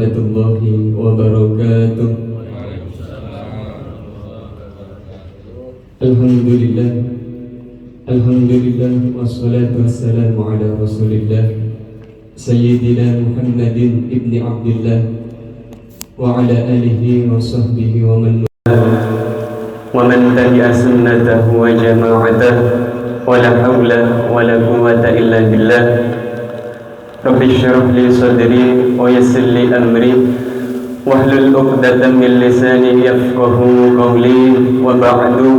warahmatullahi wabarakatuh. Alhamdulillah, alhamdulillah, wassalatu wassalamu ala rasulillah Sayyidina Muhammadin ibni Abdillah wa ala alihi wa sahbihi wa man tabi'a sunnatahu wa jama'atahu wa la hawla wa la quwwata illa billah. Rabbi shrah li sadri wa yassir li amri wahlul 'uqdatam min lisani yafqahu qawli. Wa ba'du,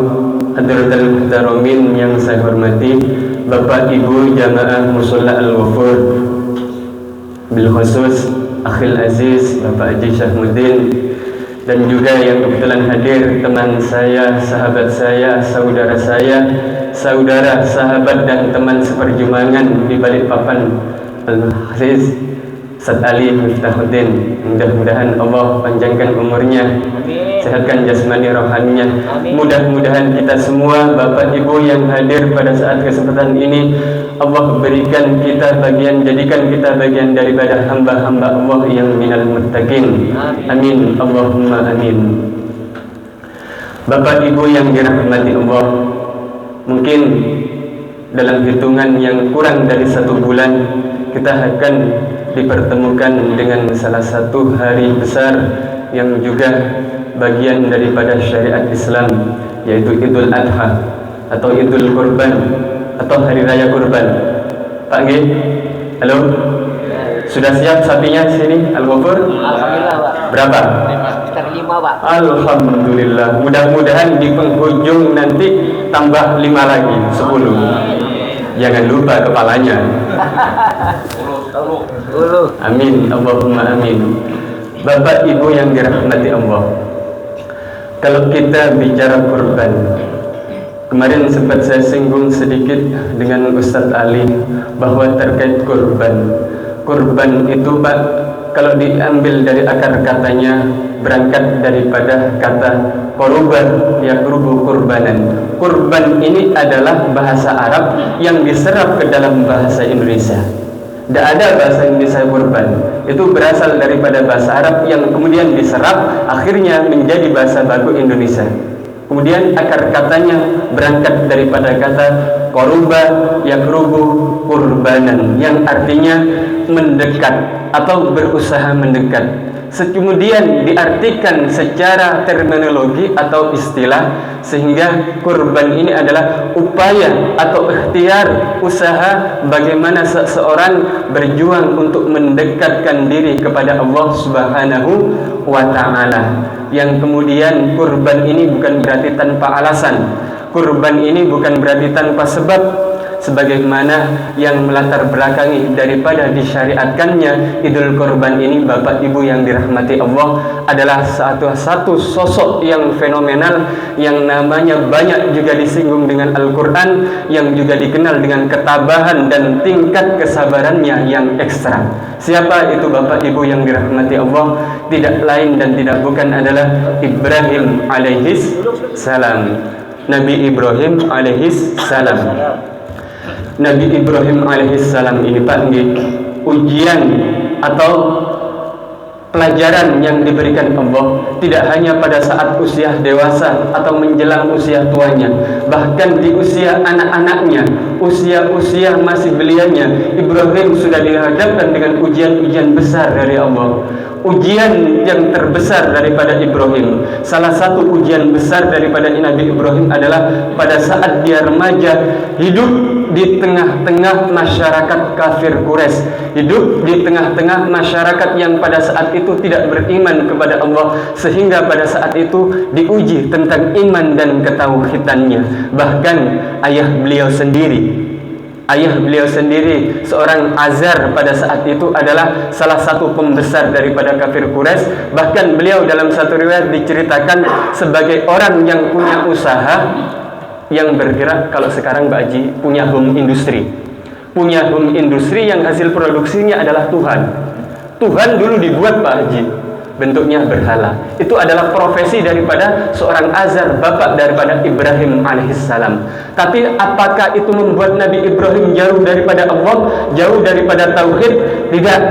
hadratal muhtaramin yang saya hormati Bapak Ibu jamaah Musholla Al-Ghafur, bil khusus akhil aziz Bapak Haji Syahmuddin, dan juga yang kebetulan hadir teman saya, sahabat saya, saudara saya, saudara, sahabat dan teman seperjuangan di balik papan Al-Hafiz Ustaz Ali Miftahuddin. Mudah-mudahan Allah panjangkan umurnya, sehatkan jasmani rohaninya. Mudah-mudahan kita semua Bapak Ibu yang hadir pada saat kesempatan ini, Allah berikan kita bagian, jadikan kita bagian daripada hamba-hamba Allah yang minal muttaqin. Amin, Allahumma amin. Bapak Ibu yang dirahmati Allah, mungkin dalam hitungan yang kurang dari 1 bulan kita akan dipertemukan dengan salah satu hari besar yang juga bagian daripada syariat Islam, yaitu Idul Adha atau Idul Kurban atau Hari Raya Kurban. Pak Nggih? Halo? Sudah siap sapinya sini Al-Ghafur? Alhamdulillah, Pak. Berapa? Sekitar 5, Pak. Alhamdulillah. Mudah-mudahan di penghujung nanti tambah 5 lagi, 10. Jangan lupa kepalanya. Amin, Allahumma amin. Bapak Ibu yang dirahmati Allah, kalau kita bicara kurban, kemarin sempat saya singgung sedikit dengan Ustadz Ali bahwa terkait kurban. Kurban itu Pak, kalau diambil dari akar katanya, berangkat daripada kata korban, yakrubu kurbanan. Kurban ini adalah bahasa Arab yang diserap ke dalam bahasa Indonesia. Tidak ada bahasa Indonesia kurban. Itu berasal daripada bahasa Arab yang kemudian diserap, akhirnya menjadi bahasa baku Indonesia. Kemudian akar katanya berangkat daripada kata koruba yakrubu kurbanan, yang artinya mendekat atau berusaha mendekat. Kemudian diartikan secara terminologi atau istilah, sehingga kurban ini adalah upaya atau ikhtiar, usaha bagaimana seseorang berjuang untuk mendekatkan diri kepada Allah Subhanahu wa ta'ala. Yang kemudian kurban ini bukan berarti tanpa alasan, kurban ini bukan berarti tanpa sebab, sebagaimana yang melatar belakangi daripada disyariatkannya Idul Kurban ini. Bapak Ibu yang dirahmati Allah, adalah satu sosok yang fenomenal, yang namanya banyak juga disinggung dengan Al-Quran, yang juga dikenal dengan ketabahan dan tingkat kesabarannya yang ekstra. Siapa itu Bapak Ibu yang dirahmati Allah? Tidak lain dan tidak bukan adalah Ibrahim alaihis salam. Nabi Ibrahim alaihis salam. Nabi Ibrahim alaihissalam ini Pak, ujian atau pelajaran yang diberikan Allah tidak hanya pada saat usia dewasa atau menjelang usia tuanya, bahkan di usia anak-anaknya, usia-usia masih belianya, Ibrahim sudah dihadapkan dengan ujian-ujian besar dari Allah. Ujian yang terbesar daripada Ibrahim, salah satu ujian besar daripada Nabi Ibrahim adalah pada saat dia remaja, hidup di tengah-tengah masyarakat kafir Quraisy, hidup di tengah-tengah masyarakat yang pada saat itu tidak beriman kepada Allah, sehingga pada saat itu diuji tentang iman dan ketauhidannya. Bahkan ayah beliau sendiri, seorang Azar pada saat itu adalah salah satu pembesar daripada kafir Quraisy. Bahkan beliau dalam satu riwayat diceritakan sebagai orang yang punya usaha, yang bergerak, kalau sekarang Mbak Haji, punya home industry. Punya home industry yang hasil produksinya adalah Tuhan. Tuhan dulu dibuat Pak Haji, bentuknya berhala. Itu adalah profesi daripada seorang Azar, bapak daripada Ibrahim alaihissalam. Tapi apakah itu membuat Nabi Ibrahim jauh daripada Allah, jauh daripada tauhid? Tidak.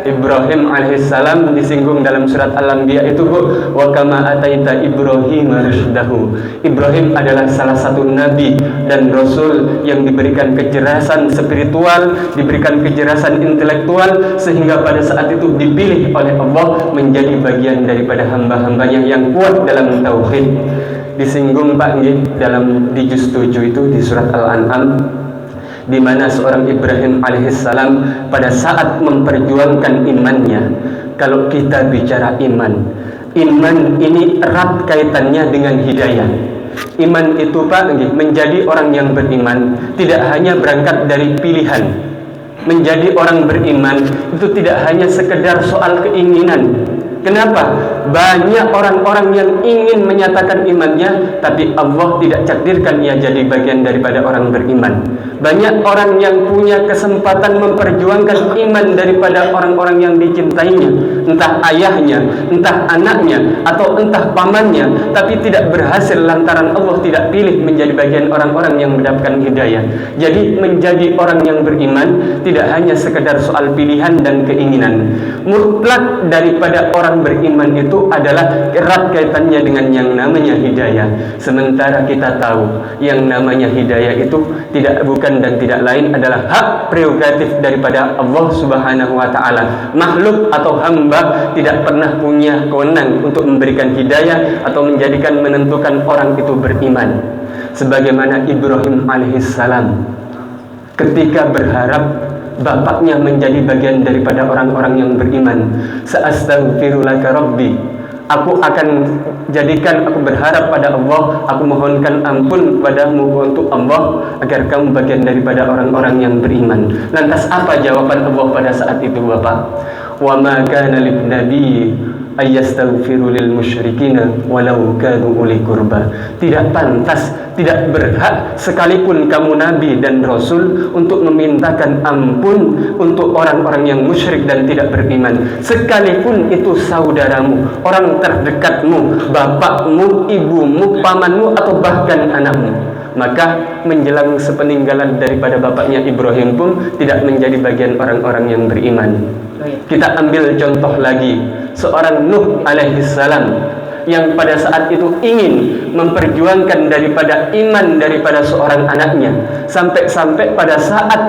Ibrahim alaihissalam disinggung dalam surat Al-Anbiya itu, Bu, wa kama ataita Ibrahim rusydahu. Ibrahim adalah salah satu nabi dan rasul yang diberikan kejelasan spiritual, diberikan kejelasan intelektual, sehingga pada saat itu dipilih oleh Allah menjadi bagian daripada hamba-hambanya yang kuat dalam tauhid. Disinggung Pak nggih dalam di juz 7 itu di surat Al-An'am, di mana seorang Ibrahim alaihissalam pada saat memperjuangkan imannya. Kalau kita bicara iman ini erat kaitannya dengan hidayah. Iman itu Pak, menjadi orang yang beriman tidak hanya berangkat dari pilihan. Menjadi orang beriman itu tidak hanya sekedar soal keinginan. Kenapa? Banyak orang-orang yang ingin menyatakan imannya, tapi Allah tidak takdirkan ia jadi bagian daripada orang beriman. Banyak orang yang punya kesempatan memperjuangkan iman daripada orang-orang yang dicintainya, entah ayahnya, entah anaknya, atau entah pamannya, tapi tidak berhasil lantaran Allah tidak pilih menjadi bagian orang-orang yang mendapatkan hidayah. Jadi menjadi orang yang beriman tidak hanya sekedar soal pilihan dan keinginan. Mutlak daripada orang beriman itu adalah erat kaitannya dengan yang namanya hidayah. Sementara kita tahu yang namanya hidayah itu bukan dan tidak lain adalah hak prerogatif daripada Allah Subhanahu wa taala. Makhluk atau hamba tidak pernah punya kewenangan untuk memberikan hidayah atau menentukan orang itu beriman. Sebagaimana Ibrahim alaihissalam ketika berharap bapaknya menjadi bagian daripada orang-orang yang beriman. Sa'astaghfirulaka rabbi, aku berharap pada Allah, aku mohonkan ampun padamu untuk Allah agar kamu bagian daripada orang-orang yang beriman. Lantas apa jawaban Allah pada saat itu, Bapak? Wa ma kana lin nabiy ayastaghfiru lil musyrikina walau kanu uli qurba. Tidak pantas, tidak berhak sekalipun kamu nabi dan rasul untuk memintakan ampun untuk orang-orang yang musyrik dan tidak beriman, sekalipun itu saudaramu, orang terdekatmu, bapakmu, ibumu, pamanmu, atau bahkan anakmu. Maka menjelang sepeninggalan daripada bapaknya Ibrahim pun tidak menjadi bagian orang-orang yang beriman. Kita ambil contoh lagi, seorang Nuh alaihissalam yang pada saat itu ingin memperjuangkan daripada iman daripada seorang anaknya, sampai-sampai pada saat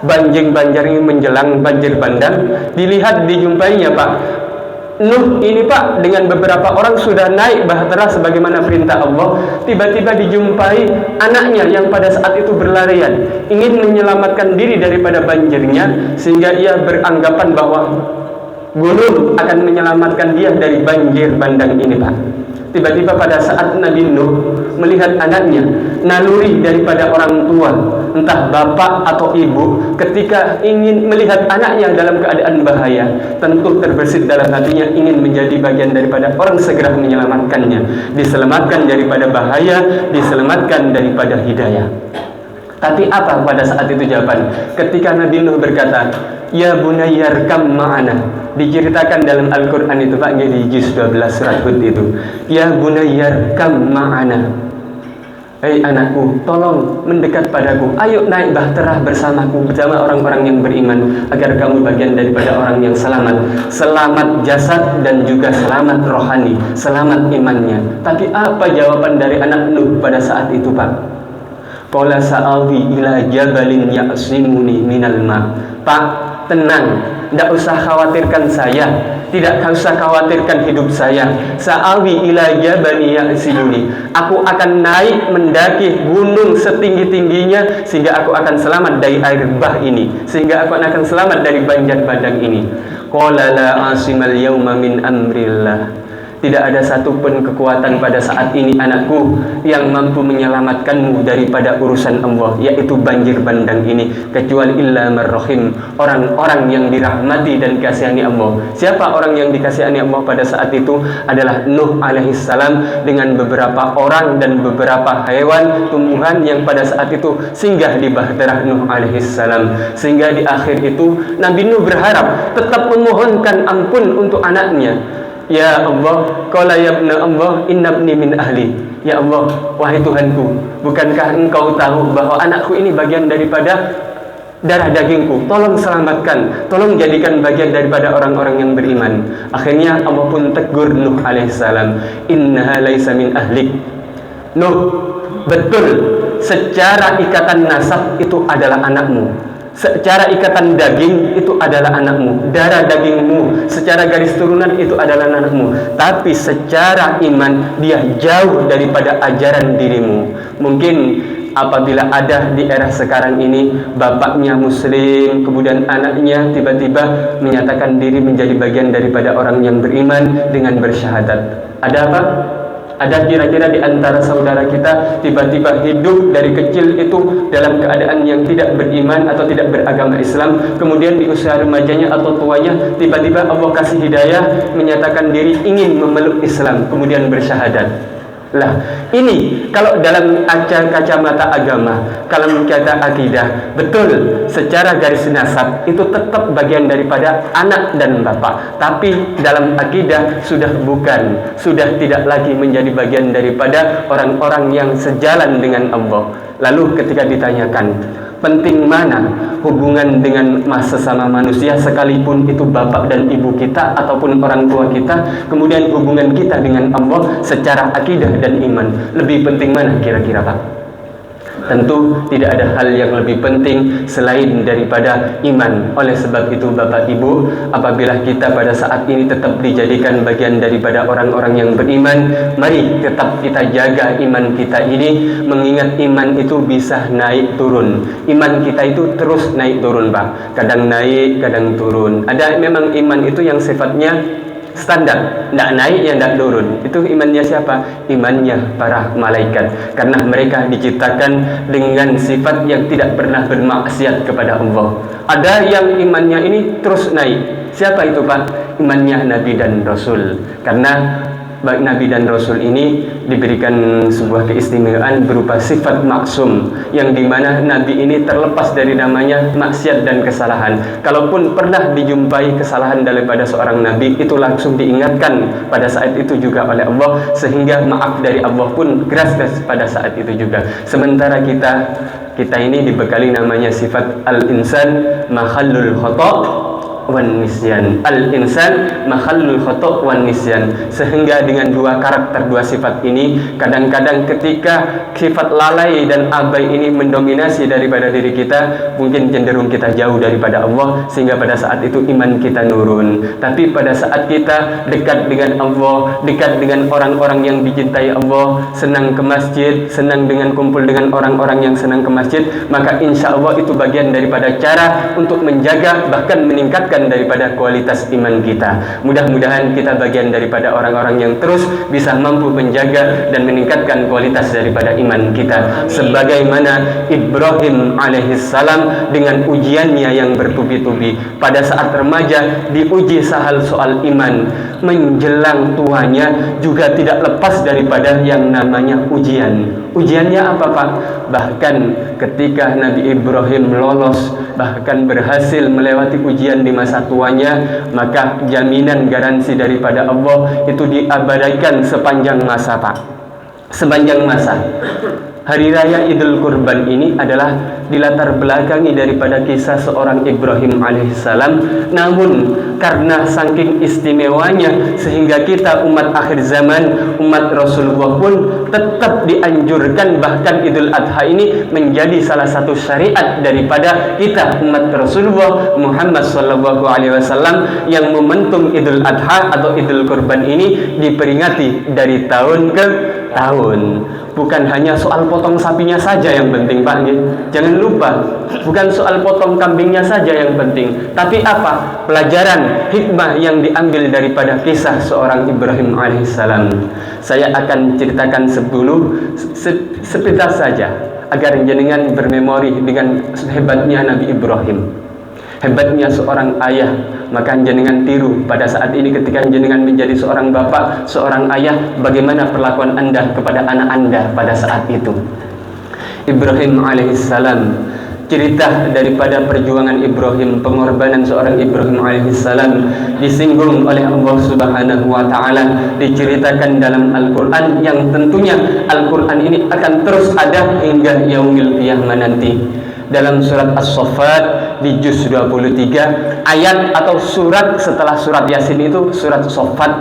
banjir ini menjelang banjir bandang, dijumpainya Pak Nuh ini Pak dengan beberapa orang sudah naik bahtera sebagaimana perintah Allah. Tiba-tiba dijumpai anaknya yang pada saat itu berlarian ingin menyelamatkan diri daripada banjirnya, sehingga ia beranggapan bahwa gunung akan menyelamatkan dia dari banjir bandang ini Pak. Tiba-tiba pada saat Nabi Nuh melihat anaknya, naluri daripada orang tua, entah bapak atau ibu, ketika ingin melihat anaknya dalam keadaan bahaya, tentu terbersit dalam hatinya ingin menjadi bagian daripada orang segera menyelamatkannya, diselamatkan daripada bahaya, diselamatkan daripada hidayah. Tapi apa pada saat itu jawaban? Ketika Nabi Nuh berkata, "Ya bunayyarkam ma'ana." Diceritakan dalam Al-Quran itu Pak, di juz 12 surat Hud itu, "Ya bunayyarkam ma'ana." Hei anakku, tolong mendekat padaku. Ayo naik bahtera bersamaku, bersama orang-orang yang beriman, agar kamu bagian daripada orang yang selamat. Selamat jasad dan juga selamat rohani, selamat imannya. Tapi apa jawaban dari anak Nuh pada saat itu Pak? Qala sa'awi ila jabalin ya'simuni minal ma. Pak, tenang, tidak usah khawatirkan saya, tidak usah khawatirkan hidup saya. Sa'awi ila jabalin ya'simuni. Aku akan naik mendaki gunung setinggi-tingginya sehingga aku akan selamat dari air bah ini, sehingga aku akan selamat dari banjir bandang ini. Qala la asimal yawma min amrillah. Tidak ada satupun kekuatan pada saat ini anakku yang mampu menyelamatkanmu daripada urusan Allah, yaitu banjir bandang ini, kecuali illa marrahim, orang-orang yang dirahmati dan kasihani Allah. Siapa orang yang dikasihani Allah pada saat itu? Adalah Nuh alaihissalam dengan beberapa orang dan beberapa hewan, tumbuhan yang pada saat itu singgah di bahtera Nuh alaihissalam. Sehingga di akhir itu Nabi Nuh berharap, tetap memohonkan ampun untuk anaknya. Ya Allah, qala ya ibna Allah, innabni min ahli. Ya Allah, wahai Tuhanku, bukankah engkau tahu bahwa anakku ini bagian daripada darah dagingku, tolong selamatkan, tolong jadikan bagian daripada orang-orang yang beriman. Akhirnya Allah pun tegur Nuh alaihissalam, innaha laisa min ahlik. Nuh, betul, secara ikatan nasab itu adalah anakmu, secara ikatan daging itu adalah anakmu, darah dagingmu, secara garis turunan itu adalah anakmu, tapi secara iman dia jauh daripada ajaran dirimu. Mungkin apabila ada di era sekarang ini bapaknya muslim, kemudian anaknya tiba-tiba menyatakan diri menjadi bagian daripada orang yang beriman dengan bersyahadat. Ada apa? Ada kira-kira di antara saudara kita tiba-tiba hidup dari kecil itu dalam keadaan yang tidak beriman atau tidak beragama Islam, kemudian di usia remajanya atau tuanya tiba-tiba Allah kasih hidayah menyatakan diri ingin memeluk Islam, kemudian bersyahadat. Lah, ini kalau dalam kacamata agama, kalau kata akidah, betul, secara garis nasab itu tetap bagian daripada anak dan bapak. Tapi dalam akidah sudah bukan, sudah tidak lagi menjadi bagian daripada orang-orang yang sejalan dengan Allah. Lalu ketika ditanyakan, penting mana hubungan dengan sesama manusia, sekalipun itu bapak dan ibu kita ataupun orang tua kita, kemudian hubungan kita dengan Allah secara akidah dan iman, lebih penting mana kira-kira Pak? Tentu tidak ada hal yang lebih penting selain daripada iman. Oleh sebab itu Bapak Ibu, apabila kita pada saat ini tetap dijadikan bagian daripada orang-orang yang beriman, mari tetap kita jaga iman kita ini, mengingat iman itu bisa naik turun. Iman kita itu terus naik turun Pak, kadang naik kadang turun. Ada memang iman itu yang sifatnya standar, tidak naik ya tidak turun. Itu imannya siapa? Imannya para malaikat, karena mereka diciptakan dengan sifat yang tidak pernah bermaksiat kepada Allah. Ada yang imannya ini terus naik. Siapa itu Pak? Imannya Nabi dan Rasul, karena baik Nabi dan Rasul ini diberikan sebuah keistimewaan berupa sifat maksum, yang dimana Nabi ini terlepas dari namanya maksiat dan kesalahan. Kalaupun pernah dijumpai kesalahan daripada seorang Nabi, itu langsung diingatkan pada saat itu juga oleh Allah, sehingga maaf dari Allah pun keras pada saat itu juga. Sementara kita ini dibekali namanya sifat al-insan mahallul khata' wan nisyan. Al-insan mahallul khata' wan nisyan. Sehingga dengan dua karakter, dua sifat ini, kadang-kadang ketika sifat lalai dan abai ini mendominasi daripada diri kita, mungkin cenderung kita jauh daripada Allah, sehingga pada saat itu iman kita nurun. Tapi pada saat kita dekat dengan Allah, dekat dengan orang-orang yang dicintai Allah, senang ke masjid, senang dengan kumpul dengan orang-orang yang senang ke masjid, maka insya Allah itu bagian daripada cara untuk menjaga bahkan meningkatkan daripada kualitas iman kita. Mudah-mudahan kita bagian daripada orang-orang yang terus bisa mampu menjaga dan meningkatkan kualitas daripada iman kita. Sebagaimana Ibrahim alaihissalam dengan ujiannya yang bertubi-tubi, pada saat remaja diuji soal iman, menjelang tuanya juga tidak lepas daripada yang namanya ujian. Ujiannya apa Pak? Bahkan ketika Nabi Ibrahim lolos, bahkan berhasil melewati ujian di masa tuanya, maka jaminan garansi daripada Allah itu diabadikan sepanjang masa Pak. Sepanjang masa. Hari Raya Idul Kurban ini adalah dilatar belakangi daripada kisah seorang Ibrahim alaihissalam. Namun karena saking istimewanya, sehingga kita umat akhir zaman, umat Rasulullah pun tetap dianjurkan, bahkan Idul Adha ini menjadi salah satu syariat daripada kita umat Rasulullah Muhammad SAW, yang momentum Idul Adha atau Idul Kurban ini diperingati dari tahun ke tahun. Bukan hanya soal potong sapinya saja yang penting Pak, jangan lupa, bukan soal potong kambingnya saja yang penting, tapi apa? Pelajaran hikmah yang diambil daripada kisah seorang Ibrahim alaihissalam. Saya akan ceritakan sepintas saja agar jenengan bermemori dengan hebatnya Nabi Ibrahim, hebatnya seorang ayah. Maka jenengan tiru pada saat ini ketika jenengan menjadi seorang bapak, seorang ayah, bagaimana perlakuan Anda kepada anak Anda pada saat itu. Ibrahim alaihissalam, cerita daripada perjuangan Ibrahim, pengorbanan seorang Ibrahim alaihissalam disinggung oleh Allah Subhanahu wa taala, diceritakan dalam Al-Qur'an, yang tentunya Al-Qur'an ini akan terus ada hingga yaumil qiyamah nanti. dalam surat As-Saffat di juz 23 ayat atau surat setelah surat Yasin itu surat Saffat.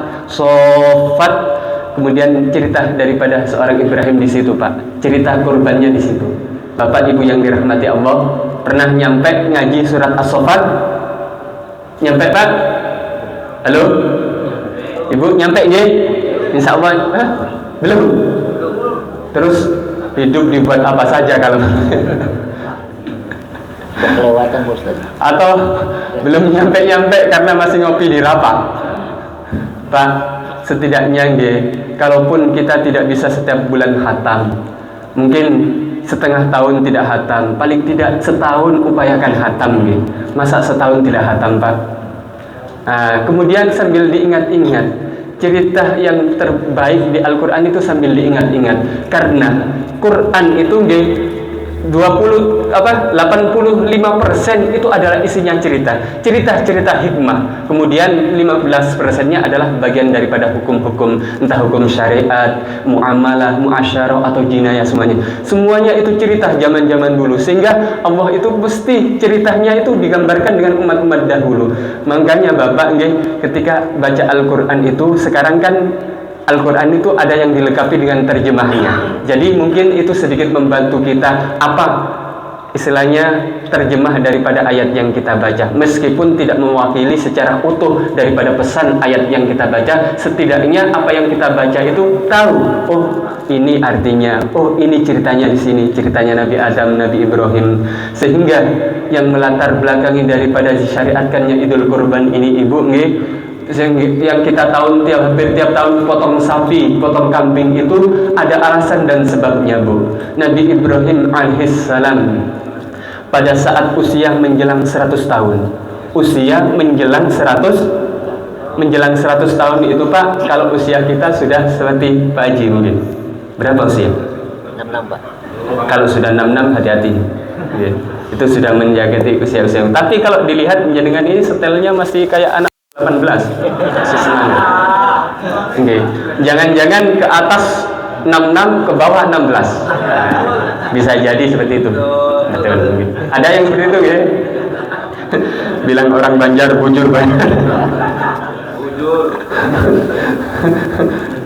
Kemudian cerita daripada seorang Ibrahim di situ, Pak. Cerita kurbannya di situ. Bapak Ibu yang dirahmati Allah, pernah nyampe ngaji surat As-Saffat? Nyampe, Pak? Halo? Ibu nyampe nggih? Insyaallah. Belum. Terus hidup dibuat apa saja kalau kelewatan Ustaz. atau belum nyampe karena masih ngopi di rapat. Pak, setidaknya nggih, kalaupun kita tidak bisa setiap bulan khatam, mungkin setengah tahun tidak khatam, paling tidak setahun upayakan khatam nggih. Masa setahun tidak khatam, Pak? Nah, kemudian sambil diingat-ingat cerita yang terbaik di Al-Quran itu sambil diingat-ingat, karena Quran itu 85% itu adalah isinya cerita hikmah, kemudian 15%-nya adalah bagian daripada hukum-hukum, entah hukum syariat, muamalah, muasyarah atau jinayah, semuanya itu cerita zaman-zaman dulu, sehingga Allah itu mesti ceritanya itu digambarkan dengan umat-umat dahulu. Makanya Bapak ketika baca Al-Quran itu sekarang kan Al-Quran itu ada yang dilengkapi dengan terjemahnya. Jadi mungkin itu sedikit membantu kita apa istilahnya terjemah daripada ayat yang kita baca. Meskipun tidak mewakili secara utuh daripada pesan ayat yang kita baca, setidaknya apa yang kita baca itu tahu. Oh, ini artinya. Oh, ini ceritanya di sini, ceritanya Nabi Adam, Nabi Ibrahim. Sehingga yang melatar belakangi daripada disyariatkannya Idul Kurban ini, Ibu, yang kita hampir tiap tahun potong sapi, potong kambing itu ada alasan dan sebabnya, Bu. Nabi Ibrahim alaihissalam pada saat usia menjelang 100 tahun. Usia menjelang 100 tahun itu, Pak, kalau usia kita sudah seperti Pak Haji mungkin. Berapa usia? 66, Pak. Kalau sudah 66 hati-hati. Itu sudah menjagati usia-usia. Tapi kalau dilihat dengan ini setelnya masih kayak anak 18 masih semangat. Okay. Jangan-jangan ke atas 66 ke bawah 16. Bisa jadi seperti itu. Ada yang seperti itu ya. Bilang orang Banjar bujur banget.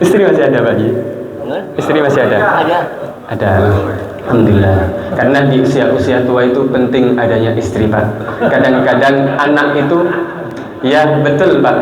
Istri masih ada, Pak Ji? Istri masih ada? Ada. Alhamdulillah. Karena di usia-usia tua itu penting adanya istri, Pak. Kadang-kadang anak itu, ya betul, Pak,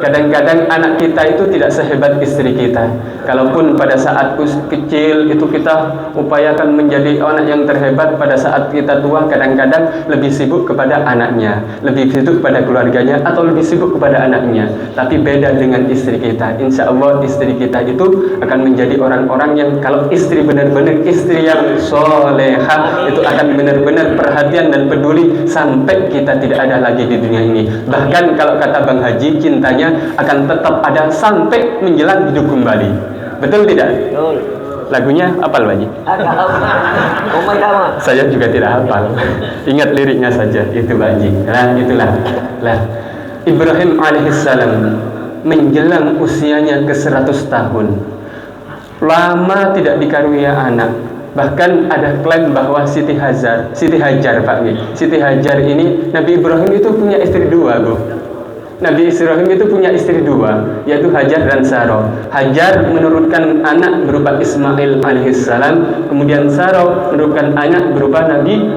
kadang-kadang anak kita itu tidak sehebat istri kita. Kalaupun pada saat kecil itu kita upayakan menjadi anak yang terhebat, pada saat kita tua kadang-kadang lebih sibuk kepada anaknya, lebih sibuk kepada keluarganya, atau lebih sibuk kepada anaknya. Tapi beda dengan istri kita. Insya Allah istri kita itu akan menjadi orang-orang yang, kalau istri benar-benar istri yang solehah, itu akan benar-benar perhatian dan peduli sampai kita tidak ada lagi di dunia ini. Bahkan kalau kata Bang Haji, cintanya akan tetap ada sampai menjelang hidup kembali. Betul tidak? Betul. Lagunya hafal, Pak Haji? Saya juga tidak hafal. Ingat liriknya saja, itu Pak Haji. Nah, itulah. Ibrahim alaihissalam menjelang usianya ke 100 tahun. Lama tidak dikaruniai anak. Bahkan ada klaim bahwa Siti Hajar, Pak Haji. Siti Hajar ini, Nabi Ibrahim itu punya istri 2, Bu. Nabi Ibrahim itu punya istri 2, yaitu Hajar dan Sarah. Hajar menurunkan anak berupa Ismail alaihissalam, kemudian Sarah menurunkan anak berupa Nabi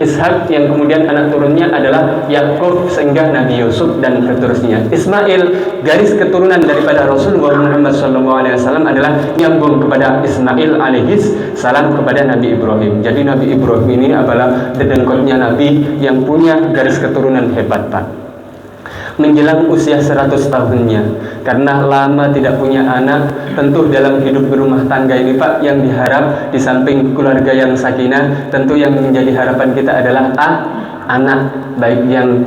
Ishak, yang kemudian anak turunnya adalah Yakub sehingga Nabi Yusuf dan seterusnya. Ismail, garis keturunan daripada Rasulullah Muhammad SAW adalah nyambung kepada Ismail alaihissalam kepada Nabi Ibrahim. Jadi Nabi Ibrahim ini adalah dedengkotnya Nabi yang punya garis keturunan hebat, Pak. Menjelang usia 100 tahunnya, karena lama tidak punya anak, tentu dalam hidup berumah tangga ini, Pak, yang diharap di samping keluarga yang sakinah, tentu yang menjadi harapan kita adalah anak, baik yang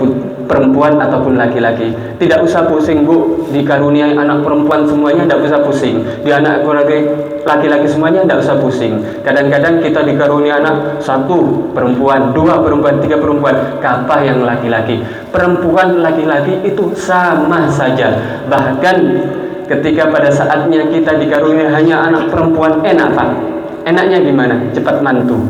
perempuan ataupun laki-laki. Tidak usah pusing, Bu, dikaruniai anak perempuan semuanya, tidak usah pusing. Di anak keluarga laki-laki semuanya, tidak usah pusing. Kadang-kadang kita dikaruniai anak 1 perempuan, 2 perempuan, 3 perempuan, kapah yang laki-laki. Perempuan laki-laki itu sama saja. Bahkan ketika pada saatnya kita dikaruniai hanya anak perempuan, enak, Pak. Enaknya gimana? Cepat mantu.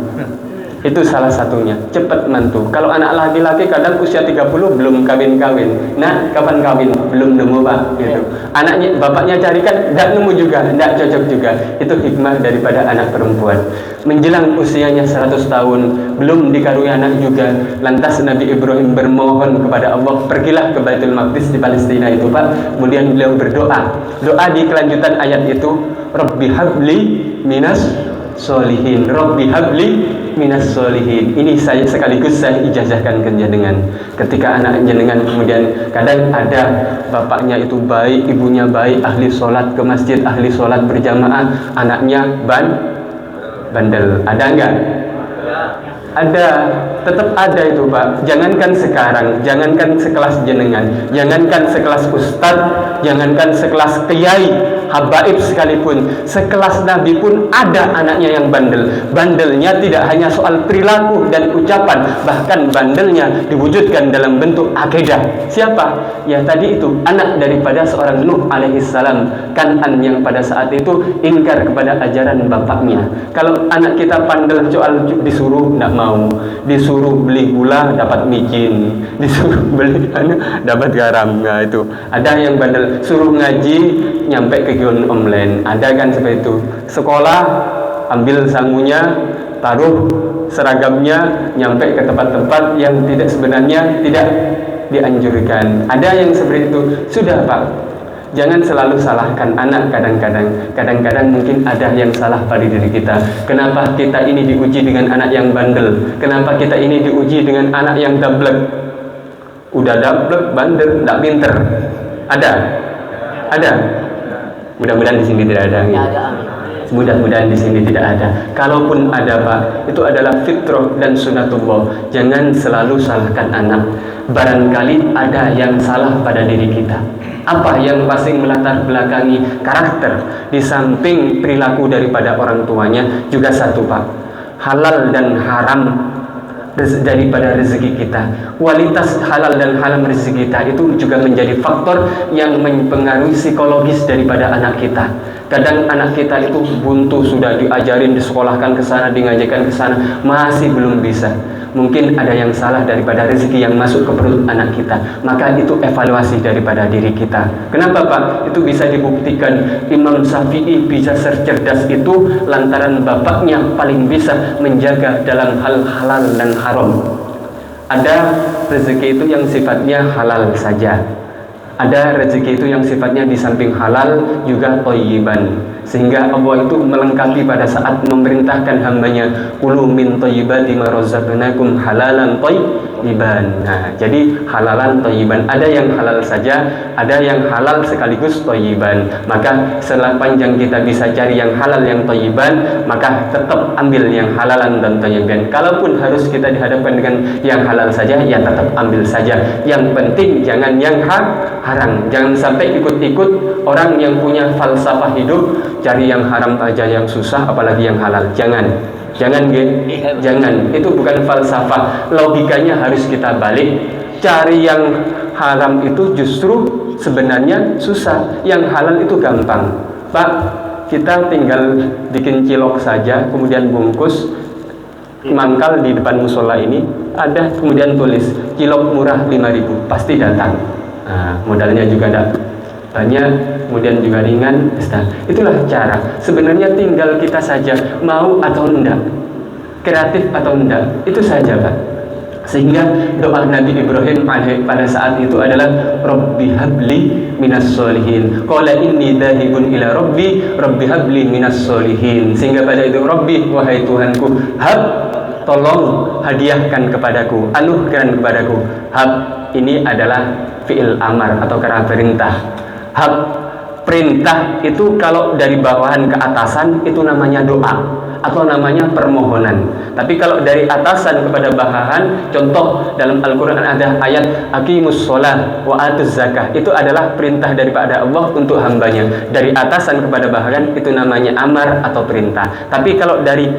Itu salah satunya, cepat mantu. Kalau anak laki-laki kadang usia 30 belum kawin-kawin. Nah, kapan kawin? Belum nemu, Pak, gitu. Anaknya, bapaknya carikan, enggak nemu juga, enggak cocok juga. Itu hikmah daripada anak perempuan. Menjelang usianya 100 tahun, belum dikaruniai anak juga. Lantas Nabi Ibrahim bermohon kepada Allah, pergilah ke Baitul Maqdis di Palestina itu, Pak. Kemudian beliau berdoa. Doa di kelanjutan ayat itu, Rabbi habli minas solihin, Rabbi habli minas solihin. Ini saya sekaligus saya ijazahkan ke jenengan. Ketika anak jenengan kemudian kadang ada bapaknya itu baik, ibunya baik, ahli sholat ke masjid, ahli sholat berjamaah, anaknya bandel. Ada enggak? Ada, tetap ada itu, Pak. Jangankan sekarang, jangankan sekelas jenengan, jangankan sekelas ustadz, jangankan sekelas kiai, habaib sekalipun, sekelas nabi pun ada anaknya yang bandel. Bandelnya tidak hanya soal perilaku dan ucapan, bahkan bandelnya diwujudkan dalam bentuk akidah. Siapa? Ya tadi itu, anak daripada seorang Nuh alaihissalam, Kan'an, yang pada saat itu ingkar kepada ajaran bapaknya. Kalau anak kita bandel soal disuruh tidak mau, disuruh beli gula dapat micin, disuruh beli dapat garam. Nah itu ada yang bandel, suruh ngaji nyampe ke gion online, ada kan seperti itu. Sekolah ambil sangunya, taruh seragamnya, nyampe ke tempat-tempat yang tidak sebenarnya tidak dianjurkan. Ada yang seperti itu. Sudah, Pak, jangan selalu salahkan anak. Kadang-kadang mungkin ada yang salah pada diri kita. Kenapa kita ini diuji dengan anak yang bandel? Kenapa kita ini diuji dengan anak yang dablek? Udah dablek, bandel, tidak pinter. Ada. Mudah-mudahan di sini tidak ada. Mudah-mudahan di sini tidak ada. Kalaupun ada, Pak, itu adalah fitrah dan sunatullah. Jangan selalu salahkan anak. Barangkali ada yang salah pada diri kita. Apa yang paling melatar belakangi karakter di samping perilaku daripada orang tuanya juga satu, Pak, halal dan haram daripada rezeki kita. Kualitas halal dan haram rezeki kita itu juga menjadi faktor yang mempengaruhi psikologis daripada anak kita. Kadang anak kita itu buntu, sudah diajarin, disekolahkan ke sana, dingajarkan ke sana, masih belum bisa. Mungkin ada yang salah daripada rezeki yang masuk ke perut anak kita. Maka itu evaluasi daripada diri kita. Kenapa, Pak? Itu bisa dibuktikan. Imam Syafi'i bisa cerdas itu lantaran bapaknya paling bisa menjaga dalam hal halal dan haram. Ada rezeki itu yang sifatnya halal saja. Ada rezeki itu yang sifatnya di samping halal juga thayyiban. Sehingga Allah itu melengkapi pada saat memerintahkan hambanya, kulu min thayyibati ma razaqnakum halalan thayyiban. Nah, jadi halalan thayyiban. Ada yang halal saja, ada yang halal sekaligus thayyiban. Maka sepanjang kita bisa cari yang halal yang thayyiban, maka tetap ambil yang halalan dan thayyiban. Kalaupun harus kita dihadapkan dengan yang halal saja, ya tetap ambil saja. Yang penting jangan yang haram. Jangan sampai ikut-ikut orang yang punya falsafah hidup, cari yang haram aja yang susah, apalagi yang halal. Jangan, jangan. Itu bukan falsafah. Logikanya harus kita balik. Cari yang haram itu justru sebenarnya susah. Yang halal itu gampang, Pak. Kita tinggal bikin cilok saja, kemudian bungkus, mangkal di depan musola ini, ada kemudian tulis cilok murah 5.000, pasti datang. Nah, modalnya juga tidak banyak, kemudian juga ringan. Itulah cara. Sebenarnya tinggal kita saja mau atau tidak, kreatif atau tidak, itu saja, Pak. Sehingga doa Nabi Ibrahim pada saat itu adalah Rabbi habli minas solihin. Qala inni dahibun ila Rabbi habli minas solihin. Sehingga pada itu, Rabbi, wahai Tuhanku, tolong hadiahkan kepadaku, anugerahkan kepadaku. Hab ini adalah fi'il amar atau kata perintah. Hab, perintah itu kalau dari bawahan ke atasan itu namanya doa atau namanya permohonan. Tapi kalau dari atasan kepada bawahan, contoh dalam Al-Quran ada ayat aqimus sholah wa atuz zakah, itu adalah perintah daripada Allah untuk hambanya. Dari atasan kepada bawahan itu namanya amar atau perintah. Tapi kalau dari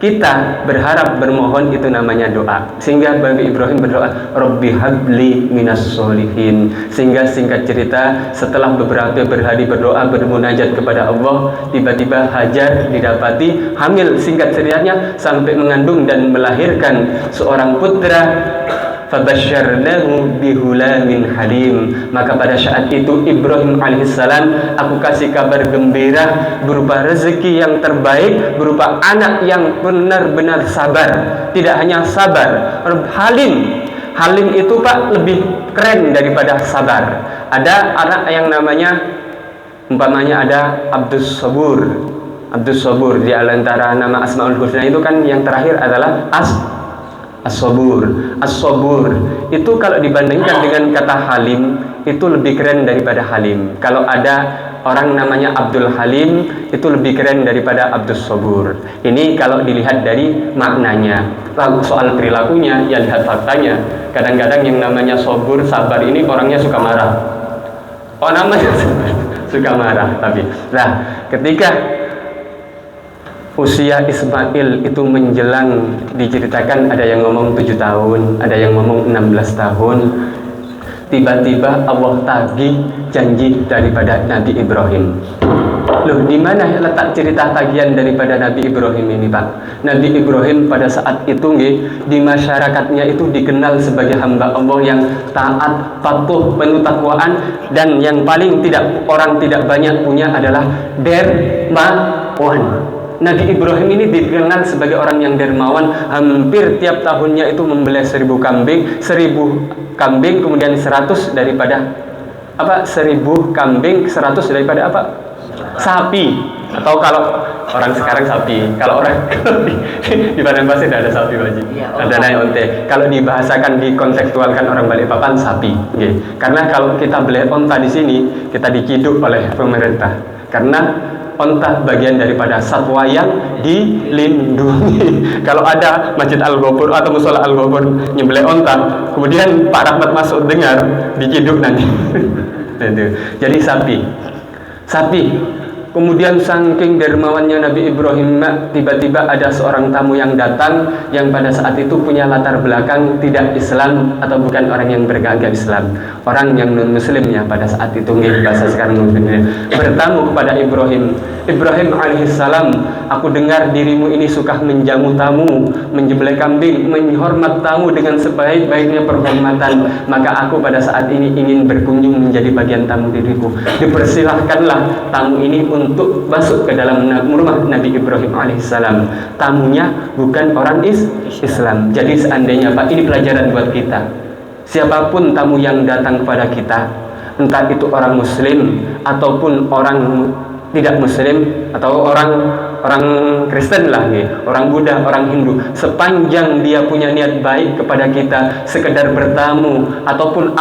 kita berharap, bermohon, itu namanya doa. Sehingga Nabi Ibrahim berdoa, Rabbi habli minas solihin. Sehingga singkat cerita, setelah beberapa berhari berdoa, bermunajat kepada Allah, tiba-tiba Hajar didapati hamil, singkat ceritanya, sampai mengandung dan melahirkan seorang putra. Fabasyarnahu bihulamin halim. Maka pada saat itu Ibrahim alaihissalam, aku kasih kabar gembira berupa rezeki yang terbaik, berupa anak yang benar-benar sabar. Tidak hanya sabar, halim. Halim itu Pak lebih keren daripada sabar. Ada anak yang namanya, umpamanya ada Abdus Sabur. Abdus Sabur, di antara nama Asmaul Husna itu kan yang terakhir adalah As-Sabur. As-Sabur itu kalau dibandingkan dengan kata Halim itu lebih keren daripada Halim. Kalau ada orang namanya Abdul Halim itu lebih keren daripada Abdus Sabur. Ini kalau dilihat dari maknanya. Lalu soal perilakunya, ya lihat faktanya. Kadang-kadang yang namanya sabur, sabar ini orangnya suka marah. Oh, namanya suka marah. Tapi nah, ketika usia Ismail itu menjelang, diceritakan ada yang ngomong 7 tahun, ada yang ngomong 16 tahun. Tiba-tiba Allah tagih janji daripada Nabi Ibrahim. Loh, di mana letak cerita tagihan daripada Nabi Ibrahim ini, Pak? Nabi Ibrahim pada saat itu di masyarakatnya itu dikenal sebagai hamba Allah yang taat, patuh, penuh takwaan, dan yang paling orang tidak banyak punya adalah dermawan. Nabi Ibrahim ini dikenal sebagai orang yang dermawan. Hampir tiap tahunnya itu membeli 1000 kambing, kemudian 100 daripada 1000 kambing, 100 daripada sapi. Atau kalau orang sekarang sapi, kalau orang di Padang Pasir tidak ada sapi wajib, ada naik onte. Kalau dibahasakan, dikontekstualkan orang Balikpapan, sapi. Karena kalau kita beli onta di sini, kita diciduk oleh pemerintah. Karena onta bagian daripada satwa yang dilindungi. Kalau ada Masjid Al-Ghafur atau Musola Al-Ghafur nyembelih onta, kemudian Pak Rahmat masuk dengar, diciduk nanti. Jadi sapi. Kemudian saking dermawannya Nabi Ibrahim, tiba-tiba ada seorang tamu yang datang, yang pada saat itu punya latar belakang tidak Islam atau bukan orang yang beragama Islam, orang yang non Muslimnya pada saat itu, bahasa sekarang bertamu kepada Ibrahim. Ibrahim alaihissalam, aku dengar dirimu ini suka menjamu tamu, menyembelih kambing, menghormat tamu dengan sebaik-baiknya penghormatan. Maka aku pada saat ini ingin berkunjung menjadi bagian tamu diriku. Dipersilahkanlah tamu ini untuk masuk ke dalam rumah Nabi Ibrahim alaihissalam. Tamunya bukan orang Islam. Jadi seandainya, Pak, ini pelajaran buat kita. Siapapun tamu yang datang kepada kita, entah itu orang Muslim ataupun orang tidak Muslim atau orang Kristen lah, orang Buddha, orang Hindu, sepanjang dia punya niat baik kepada kita, sekedar bertamu ataupun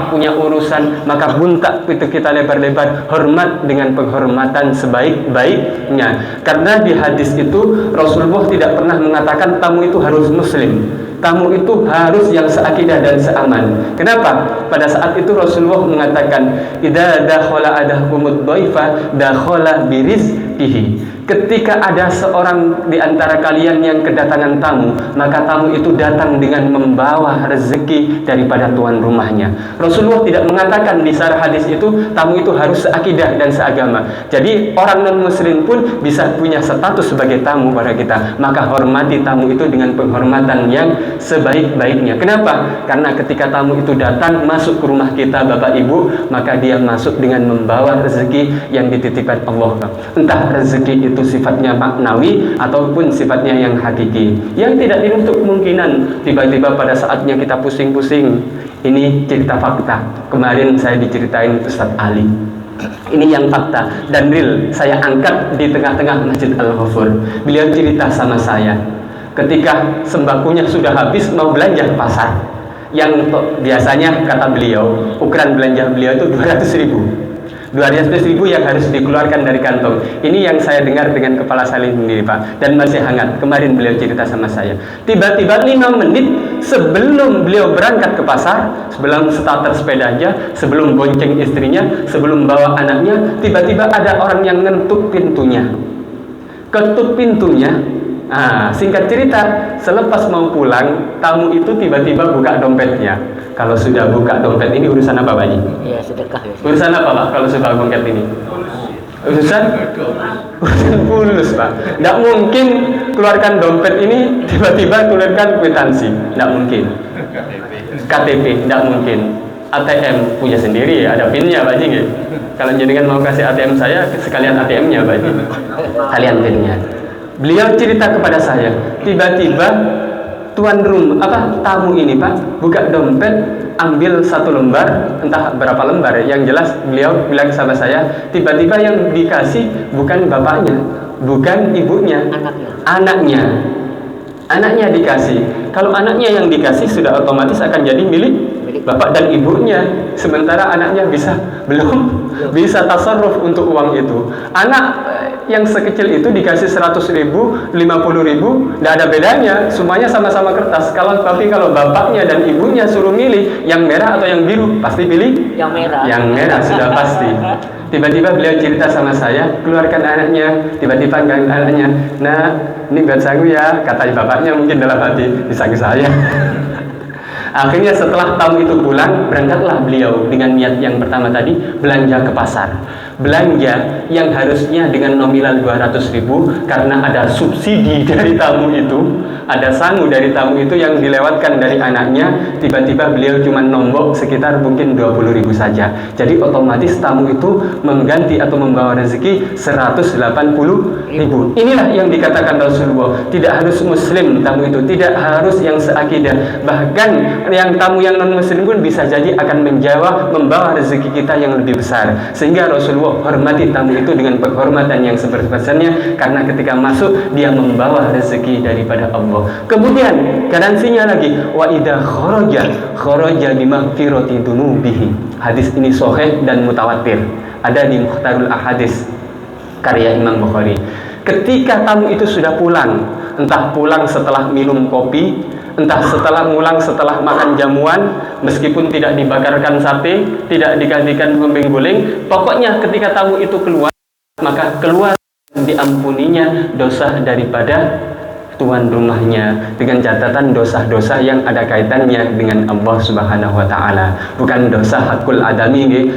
punya urusan, maka buntak itu kita lebar-lebar, hormat dengan penghormatan sebaik-baiknya. Karena di hadis itu Rasulullah tidak pernah mengatakan tamu itu harus Muslim. Tamu itu harus yang seakidah dan seaman. Kenapa? Pada saat itu Rasulullah mengatakan, idza dakhala adakumud dhaifa dakhala birizqihi. Ketika ada seorang di antara kalian yang kedatangan tamu, maka tamu itu datang dengan membawa rezeki daripada tuan rumahnya. Rasulullah tidak mengatakan di sarah hadis itu tamu itu harus seakidah dan seagama. Jadi orang non-muslim pun bisa punya status sebagai tamu pada kita. Maka hormati tamu itu dengan penghormatan yang sebaik-baiknya. Kenapa? Karena ketika tamu itu datang masuk ke rumah kita, Bapak Ibu, maka dia masuk dengan membawa rezeki yang dititipkan Allah. Entah rezeki itu sifatnya maknawi ataupun sifatnya yang hakiki, yang tidak dinutup kemungkinan tiba-tiba pada saatnya kita pusing-pusing. Ini cerita fakta. Kemarin saya diceritain Ustaz Ali. Ini yang fakta dan real. Saya angkat di tengah-tengah Masjid Al-Ghafur. Beliau cerita sama saya, ketika sembakonya sudah habis, mau belanja ke pasar, yang biasanya kata beliau ukuran belanja beliau itu 200.000 yang harus dikeluarkan dari kantong. Ini yang saya dengar dengan kepala saya sendiri, Pak, dan masih hangat. Kemarin beliau cerita sama saya, tiba-tiba 5 menit sebelum beliau berangkat ke pasar, sebelum starter sepedanya, sebelum bonceng istrinya, sebelum bawa anaknya, tiba-tiba ada orang yang ngetuk pintunya. Ketuk pintunya, Singkat cerita, selepas mau pulang, tamu itu tiba-tiba buka dompetnya. Kalau sudah buka dompet ini urusan apa, Pak Haji? Iya, sedekah ya. Urusan apa, Pak, kalau sudah dompet ini? Urusan fulus, Pak. Tidak mungkin keluarkan dompet ini tiba-tiba keluarkan kwitansi. Tidak mungkin. KTP, tidak mungkin. ATM punya sendiri, ada PIN-nya, Pak Haji. Kalau jenengan mau kasih ATM saya, sekalian ATM-nya, Pak Haji. Kalian PIN-nya. Beliau cerita kepada saya, tiba-tiba tamu ini, Pak, buka dompet, ambil satu lembar, entah berapa lembar, yang jelas beliau bilang sama saya, tiba-tiba yang dikasih bukan bapaknya, bukan ibunya, anaknya dikasih. Kalau anaknya yang dikasih sudah otomatis akan jadi milik bapak dan ibunya, sementara anaknya belum bisa tasarruf untuk uang itu. Anak yang sekecil itu dikasih 100.000, 50.000, tidak ada bedanya, semuanya sama-sama kertas. Tapi kalau bapaknya dan ibunya suruh milih yang merah atau yang biru, pasti pilih yang merah. Yang merah sudah pasti. Tiba-tiba beliau cerita sama saya, keluarkan anaknya. Tiba-tiba anaknya, nah ini buat saya ya, kata bapaknya mungkin dalam hati, bisa ke saya. Akhirnya setelah tamu itu pulang, berangkatlah beliau dengan niat yang pertama tadi, belanja ke pasar. Belanja yang harusnya dengan nominal 200.000, karena ada subsidi dari tamu itu, ada sangu dari tamu itu yang dilewatkan dari anaknya, tiba-tiba beliau cuma nombok sekitar mungkin 20.000 saja. Jadi otomatis tamu itu mengganti atau membawa rezeki 180.000. Inilah yang dikatakan Rasulullah, tidak harus muslim tamu itu, tidak harus yang seakidah, bahkan yang tamu yang non muslim pun bisa jadi akan membawa rezeki kita yang lebih besar. Sehingga Rasulullah hormati tamu itu dengan penghormatan yang sebesar-besarnya, karena ketika masuk dia membawa rezeki daripada Allah. Kemudian garansinya lagi, wa idza kharaja bi maghfirati dunubihi. Hadis ini sahih dan mutawatir, ada di Mukhtarul Ahadits karya Imam Bukhari. Ketika tamu itu sudah pulang, entah pulang setelah minum kopi, entah setelah makan jamuan, meskipun tidak dibakarkan sate, tidak digantikan kambing guling, pokoknya ketika tamu itu keluar, maka keluar diampuninya dosa daripada tuan rumahnya, dengan catatan dosa-dosa yang ada kaitannya dengan Allah Subhanahu wa taala, bukan dosa hakul adami.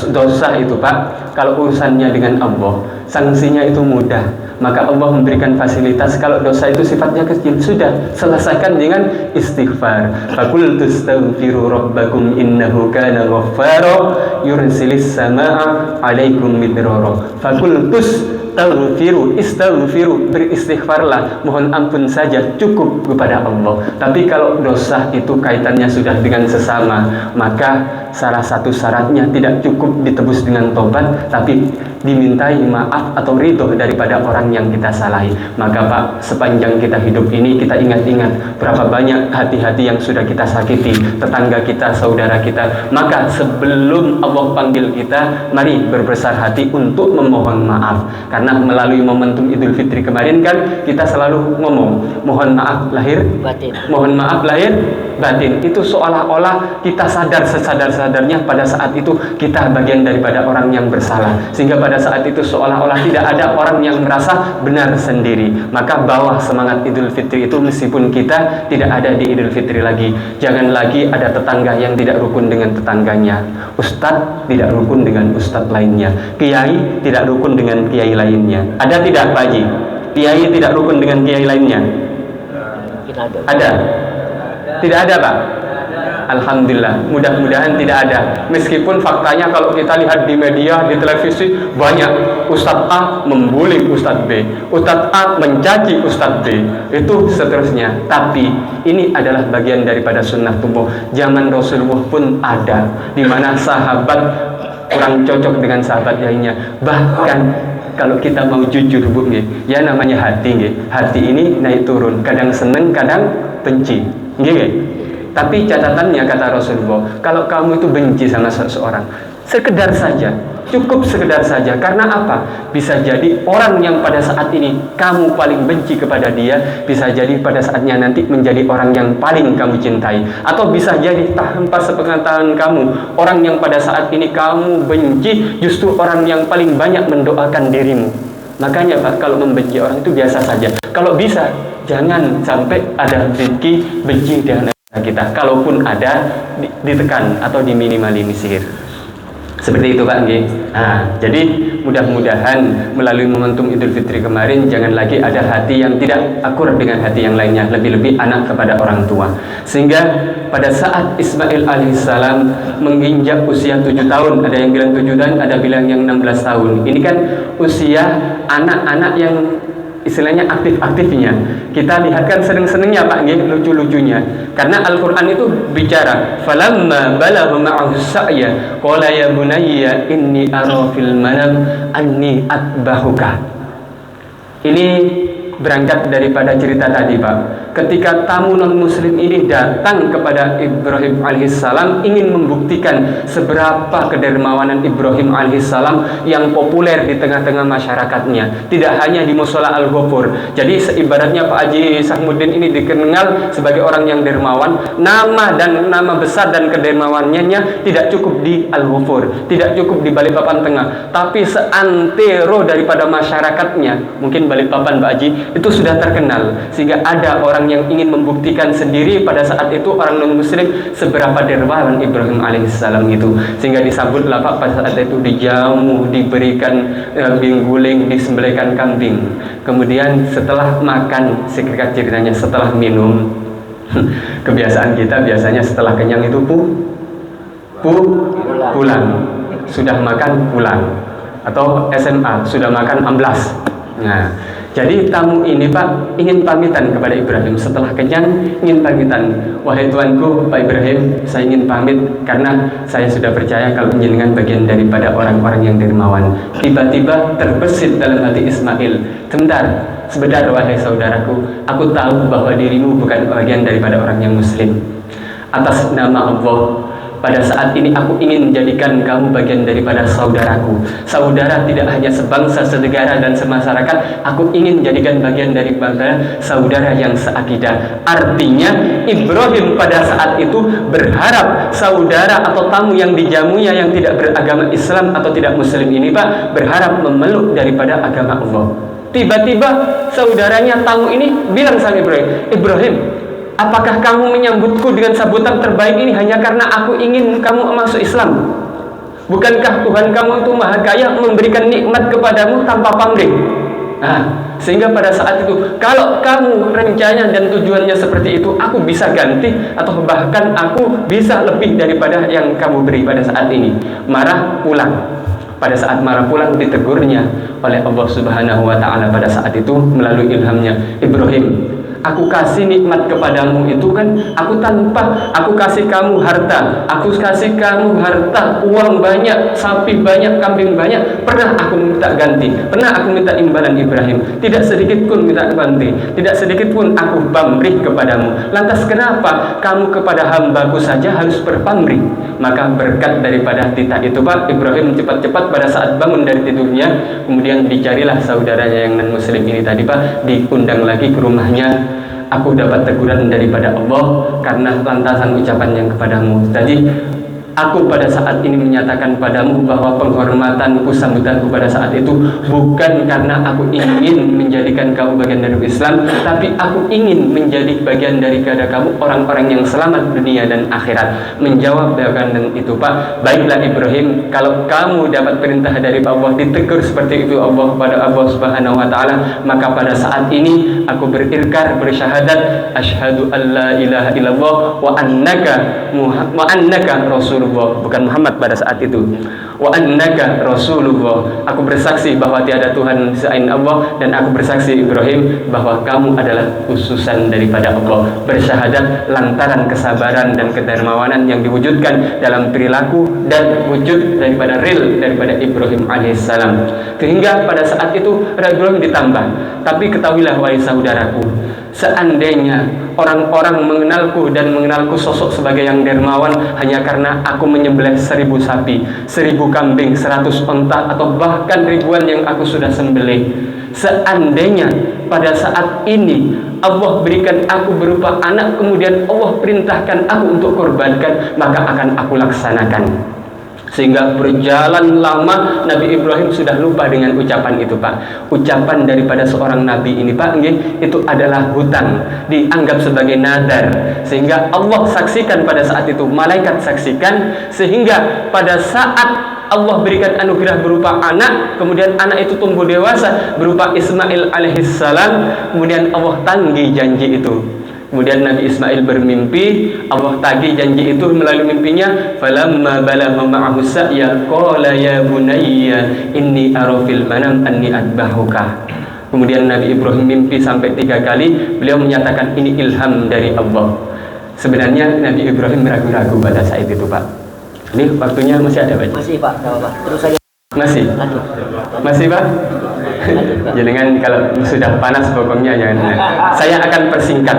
Dosa itu, Pak, kalau urusannya dengan Allah, sanksinya itu mudah. Maka Allah memberikan fasilitas, kalau dosa itu sifatnya kecil, sudah selesaikan dengan istighfar. Faqul tastaghfiru rabbakum innahu kana ghaffara yursilis samaa 'alaikum midrara. Faqul istaghfiru, beristighfarlah, mohon ampun saja, cukup kepada Allah. Tapi kalau dosa itu kaitannya sudah dengan sesama, maka salah satu syaratnya tidak cukup ditebus dengan tobat, tapi dimintai maaf atau ridho daripada orang yang kita salahi. Maka Pak, sepanjang kita hidup ini, kita ingat-ingat berapa banyak hati-hati yang sudah kita sakiti, tetangga kita, saudara kita. Maka sebelum Allah panggil kita, mari berbesar hati untuk memohon maaf. Karena melalui momentum Idul Fitri kemarin kan kita selalu ngomong mohon maaf lahir batin, mohon maaf lahir batin. Itu seolah-olah kita sadar sesadar-sadarnya pada saat itu kita bagian daripada orang yang bersalah, sehingga pada saat itu seolah-olah tidak ada orang yang merasa benar sendiri. Maka bawa semangat Idul Fitri itu, meskipun kita tidak ada di Idul Fitri lagi. Jangan lagi ada tetangga yang tidak rukun dengan tetangganya, ustadz tidak rukun dengan ustadz lainnya, kiai tidak rukun dengan kiai lainnya. Ada tidak, Pak Haji? Kiai tidak rukun dengan kiai lainnya? Ada? Tidak ada, Pak? Alhamdulillah, mudah-mudahan tidak ada. Meskipun faktanya kalau kita lihat di media, di televisi, banyak Ustadz A membuli Ustadz B, Ustadz A mencaci Ustadz B, itu seterusnya. Tapi ini adalah bagian daripada sunnah tubuh. Zaman Rasulullah pun ada, di mana sahabat kurang cocok dengan sahabat lainnya. Bahkan kalau kita mau jujur, Bu, ya namanya hati, hati ini naik turun, kadang seneng, kadang benci, Tapi catatannya, kata Rasulullah, kalau kamu itu benci sama seseorang, sekedar saja, cukup sekedar saja. Karena apa? Bisa jadi orang yang pada saat ini kamu paling benci kepada dia, bisa jadi pada saatnya nanti menjadi orang yang paling kamu cintai. Atau bisa jadi tanpa sepengetahuan kamu, orang yang pada saat ini kamu benci justru orang yang paling banyak mendoakan dirimu. Makanya Pak, kalau membenci orang itu biasa saja. Kalau bisa, jangan sampai ada benci dengan kita. Kalaupun ada, ditekan atau diminimalisir. Seperti itu Pak nggih. Nah, jadi mudah-mudahan melalui momentum Idul Fitri kemarin jangan lagi ada hati yang tidak akur dengan hati yang lainnya, lebih-lebih anak kepada orang tua. Sehingga pada saat Ismail alaihissalam menginjak usia 7 tahun, ada yang bilang 7 tahun, ada bilang yang 16 tahun. Ini kan usia anak-anak yang istilahnya aktif-aktifnya. Kita lihat kan seneng-senengnya Pak nggih, lucu-lucunya. Karena Al-Qur'an itu bicara, falamma balagha ma'ahu sa'ya qala ya bunayya inni ara fil manam anni atbahuka. Ini berangkat daripada cerita tadi Pak. Ketika tamu non-muslim ini datang kepada Ibrahim alaihissalam ingin membuktikan seberapa kedermawanan Ibrahim alaihissalam yang populer di tengah-tengah masyarakatnya, tidak hanya di Musola Al-Ghafur. Jadi seibaratnya Pak Haji Sahmuddin ini dikenal sebagai orang yang dermawan, nama besar dan kedermawannya tidak cukup di Al-Ghafur, tidak cukup di Balikpapan Tengah, tapi seantero daripada masyarakatnya. Mungkin Balikpapan Pak Haji itu sudah terkenal, sehingga ada orang yang ingin membuktikan sendiri pada saat itu orang non-muslim seberapa dermawan Ibrahim alaihissalam itu, sehingga disambutlah Pak pada saat itu, dijamu, diberikan guling, disembelihkan kambing. Kemudian setelah makan, singkat ceritanya setelah minum, kebiasaan kita biasanya setelah kenyang itu pulang, sudah makan pulang, atau SMA sudah makan amblas. Nah, jadi tamu ini Pak ingin pamitan kepada Ibrahim setelah kenyang, ingin pamitan, wahai tuanku Pak Ibrahim, saya ingin pamit karena saya sudah percaya kalau menjadikan bagian daripada orang-orang yang dermawan. Tiba-tiba terbesit dalam hati Ismail, sebentar wahai saudaraku, aku tahu bahwa dirimu bukan bagian daripada orang yang muslim. Atas nama Allah, pada saat ini aku ingin menjadikan kamu bagian daripada saudaraku. Saudara tidak hanya sebangsa, senegara, dan semasyarakat. Aku ingin menjadikan bagian daripada saudara yang seakidah. Artinya Ibrahim pada saat itu berharap saudara atau tamu yang dijamunya yang tidak beragama Islam atau tidak muslim ini Pak, berharap memeluk daripada agama Allah. Tiba-tiba saudaranya tamu ini bilang sama Ibrahim, apakah kamu menyambutku dengan sambutan terbaik ini hanya karena aku ingin kamu masuk Islam? Bukankah Tuhan kamu itu maha kaya memberikan nikmat kepadamu tanpa pamrih? Nah, sehingga pada saat itu, kalau kamu rencana dan tujuannya seperti itu, aku bisa ganti atau bahkan aku bisa lebih daripada yang kamu beri pada saat ini. Marah pulang. Pada saat marah pulang ditegurnya oleh Allah Subhanahu wa Ta'ala pada saat itu melalui ilhamnya, Ibrahim, aku kasih nikmat kepadamu itu kan aku kasih kamu harta, uang banyak, sapi banyak, kambing banyak. Pernah aku minta ganti, pernah aku minta imbalan Ibrahim? Tidak sedikit pun minta ganti, tidak sedikit pun aku pamrih kepadamu. Lantas kenapa kamu kepada hambaku saja harus berpamrih? Maka berkat daripada titah itu Pak, Ibrahim cepat-cepat pada saat bangun dari tidurnya, kemudian dicarilah saudaranya yang non muslim ini tadi Pak, diundang lagi ke rumahnya. Aku dapat teguran daripada Allah karena lantasan ucapan yang kepadamu tadi. Aku pada saat ini menyatakan padamu bahwa penghormatanku, sambutanku pada saat itu bukan karena aku ingin menjadikan kamu bagian dari Islam, tapi aku ingin menjadi bagian daripada kamu orang-orang yang selamat dunia dan akhirat. Menjawab dengan itu Pak, baiklah Ibrahim, kalau kamu dapat perintah dari Allah, ditegur seperti itu Allah pada Allah Subhanahu wa Ta'ala, maka pada saat ini aku berikrar, bersyahadat, asyhadu an la ilaha illallah wa annaka rasul, bukan Muhammad pada saat itu, wa annaka rasulullah, aku bersaksi bahwa tiada Tuhan selain Allah, dan aku bersaksi Ibrahim bahwa kamu adalah utusan daripada Allah. Bersyahadat lantaran kesabaran dan kedermawanan yang diwujudkan dalam perilaku dan wujud daripada real daripada Ibrahim alaihissalam, sehingga pada saat itu Ibrahim ditambah. Tapi ketahuilah wahai saudaraku, seandainya orang-orang mengenalku dan mengenalku sosok sebagai yang dermawan hanya karena aku menyembelih 1000 sapi, 1000 kambing, 100 onta, atau bahkan ribuan yang aku sudah sembelih, seandainya pada saat ini Allah berikan aku berupa anak, kemudian Allah perintahkan aku untuk korbankan, maka akan aku laksanakan. Sehingga berjalan lama Nabi Ibrahim sudah lupa dengan ucapan itu, Pak. Ucapan daripada seorang nabi ini, Pak, itu adalah hutang, dianggap sebagai nadar. Sehingga Allah saksikan pada saat itu, malaikat saksikan, sehingga pada saat Allah berikan anugerah berupa anak, kemudian anak itu tumbuh dewasa berupa Ismail alaihissalam, kemudian Allah tanggi janji itu. Kemudian Nabi Ismail bermimpi, Allah tagih janji itu melalui mimpinya. Falamma balagha ma'ahu sa'ya qala ya bunayya inni ara fil manam anni adbahuka. Kemudian Nabi Ibrahim mimpi sampai 3 kali. Beliau menyatakan ini ilham dari Allah. Sebenarnya Nabi Ibrahim ragu-ragu pada saat itu, Pak. Ini waktunya masih ada, Pak? Masih, Pak. Pak. Terus saja. Masih? Masih, Pak? Jangan kalau sudah panas pokoknya jangan. Saya akan persingkat.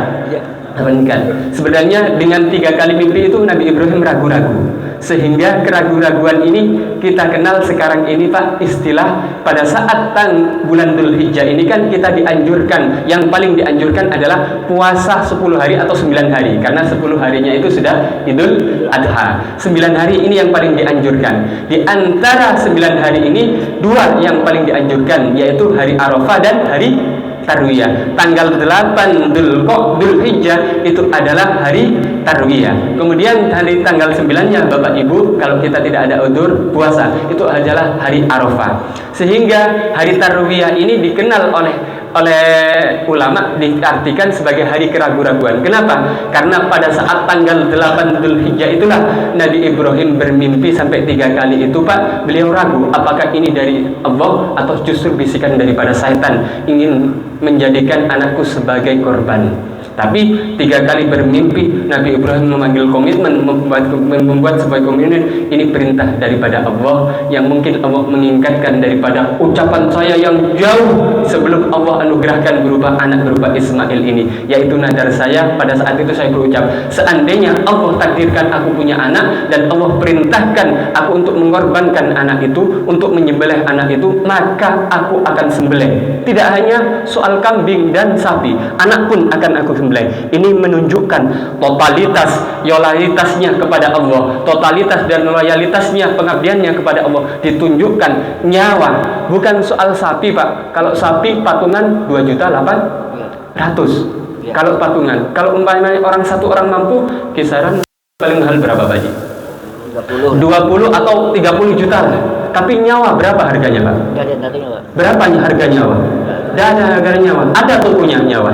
Sebenarnya dengan 3 kali mimpi itu Nabi Ibrahim ragu-ragu, sehingga keraguan-raguan ini kita kenal sekarang ini, Pak, istilah pada saat bulan Dzulhijjah ini kan kita dianjurkan, yang paling dianjurkan adalah puasa 10 hari atau 9 hari, karena 10 harinya itu sudah Idul Adha. 9 hari ini yang paling dianjurkan. Di antara 9 hari ini 2 yang paling dianjurkan, yaitu hari Arafah dan hari Tarwiyah. Tanggal 8 Dzulhijjah itu adalah hari Tarwiyah. Kemudian hari tanggal 9-nya Bapak Ibu, kalau kita tidak ada udzur puasa, itu adalah hari Arafah. Sehingga hari Tarwiyah ini dikenal oleh ulama, diartikan sebagai hari keraguan-raguan. Kenapa? Karena pada saat tanggal 8 Dzulhijjah itulah Nabi Ibrahim bermimpi sampai 3 kali itu, Pak. Beliau ragu apakah ini dari Allah atau justru bisikan daripada syaitan ingin menjadikan anakku sebagai korban. Tapi 3 kali bermimpi Nabi Ibrahim memanggil komitmen, membuat sebuah komitmen, ini perintah daripada Allah, yang mungkin Allah meningkatkan daripada ucapan saya yang jauh sebelum Allah anugerahkan berupa anak, berupa Ismail ini, yaitu nadar saya. Pada saat itu saya berucap, seandainya Allah takdirkan aku punya anak dan Allah perintahkan aku untuk mengorbankan anak itu, untuk menyembelih anak itu, maka aku akan sembelih. Tidak hanya soal kambing dan sapi, anak pun akan aku sembelih. Ini menunjukkan loyalitasnya kepada Allah, totalitas dan loyalitasnya, pengabdiannya kepada Allah. Ditunjukkan nyawa, bukan soal sapi, Pak. Kalau sapi patungan 2.800.000. Kalau patungan, kalau umpamanya satu orang mampu, kisaran paling mahal berapa, Pak Haji? 20 atau 30 juta. Tapi nyawa berapa harganya, Pak? Berapa harga nyawa? Tidak ada harga nyawa. Ada tokonya nyawa?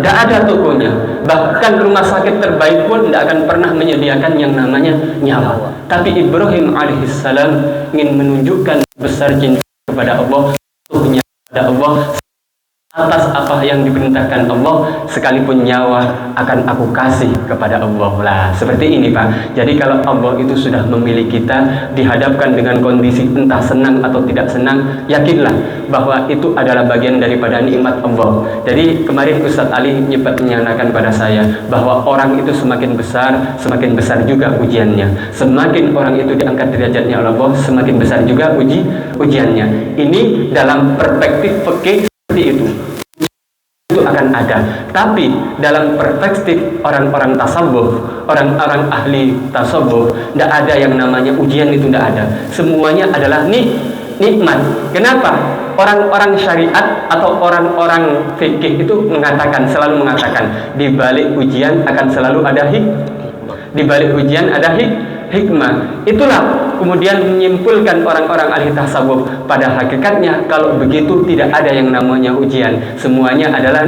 Tidak ada tokonya. Bahkan rumah sakit terbaik pun tidak akan pernah menyediakan yang namanya nyawa. Tapi Ibrahim alaihissalam ingin menunjukkan besar cinta kepada Allah, utuhnya kepada Allah, atas apa yang diperintahkan Allah, sekalipun nyawa akan aku kasih kepada Allah lah. Seperti ini, Pak. Jadi kalau Allah itu sudah memilih kita, dihadapkan dengan kondisi entah senang atau tidak senang, yakinlah bahwa itu adalah bagian daripada nikmat Allah. Jadi kemarin Ustadz Ali menyatakan pada saya bahwa orang itu semakin besar juga ujiannya. Semakin orang itu diangkat derajatnya oleh Allah, semakin besar juga ujiannya. Ini dalam perspektif fikih seperti itu akan ada. Tapi dalam perspektif orang-orang tasawuf, orang-orang ahli tasawuf, tidak ada yang namanya ujian, itu tidak ada. Semuanya adalah nikmat. Kenapa? Orang-orang syariat atau orang-orang fikih itu selalu mengatakan di balik ujian akan selalu ada di balik ujian ada hikmah. Itulah kemudian menyimpulkan orang-orang ahli tasawuf, pada hakikatnya kalau begitu tidak ada yang namanya ujian, semuanya adalah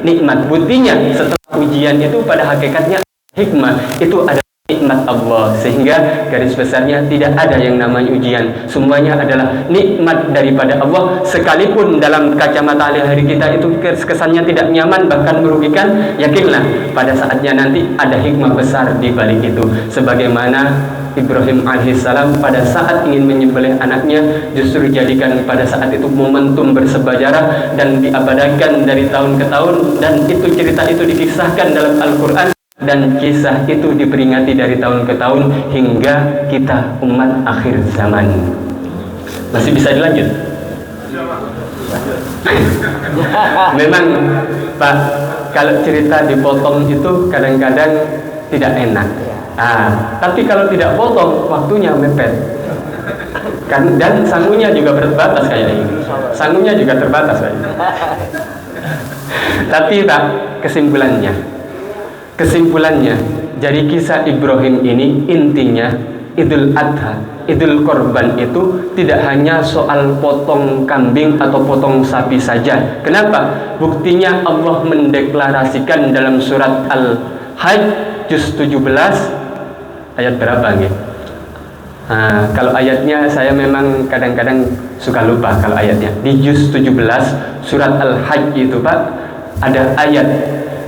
nikmat. Buktinya setelah ujian itu pada hakikatnya hikmah, itu adalah nikmat Allah. Sehingga garis besarnya tidak ada yang namanya ujian, semuanya adalah nikmat daripada Allah. Sekalipun dalam kacamata hari kita itu kesannya tidak nyaman, bahkan merugikan, yakinlah pada saatnya nanti ada hikmah besar di balik itu. Sebagaimana Ibrahim alaihissalam pada saat ingin menyembelih anaknya, justru dijadikan pada saat itu momentum bersejarah dan diabadikan dari tahun ke tahun, dan itu cerita itu dikisahkan dalam Al-Quran, dan kisah itu diperingati dari tahun ke tahun hingga kita umat akhir zaman. Masih bisa dilanjut? Memang, Pak, kalau cerita dipotong itu kadang-kadang tidak enak. Tapi kalau tidak potong, waktunya mepet. Dan sangunya juga terbatas kayak ini. Sangunya juga terbatas kayak ini. Tapi Pak, kesimpulannya dari kisah Ibrahim ini intinya Idul Adha, Idul Korban itu tidak hanya soal potong kambing atau potong sapi saja. Kenapa? Buktinya Allah mendeklarasikan dalam surat Al-Hajj juz 17 ayat berapa nih? Nah, kalau ayatnya saya memang kadang-kadang suka lupa kalau ayatnya. Di juz 17 surat Al-Hajj itu Pak, ada ayat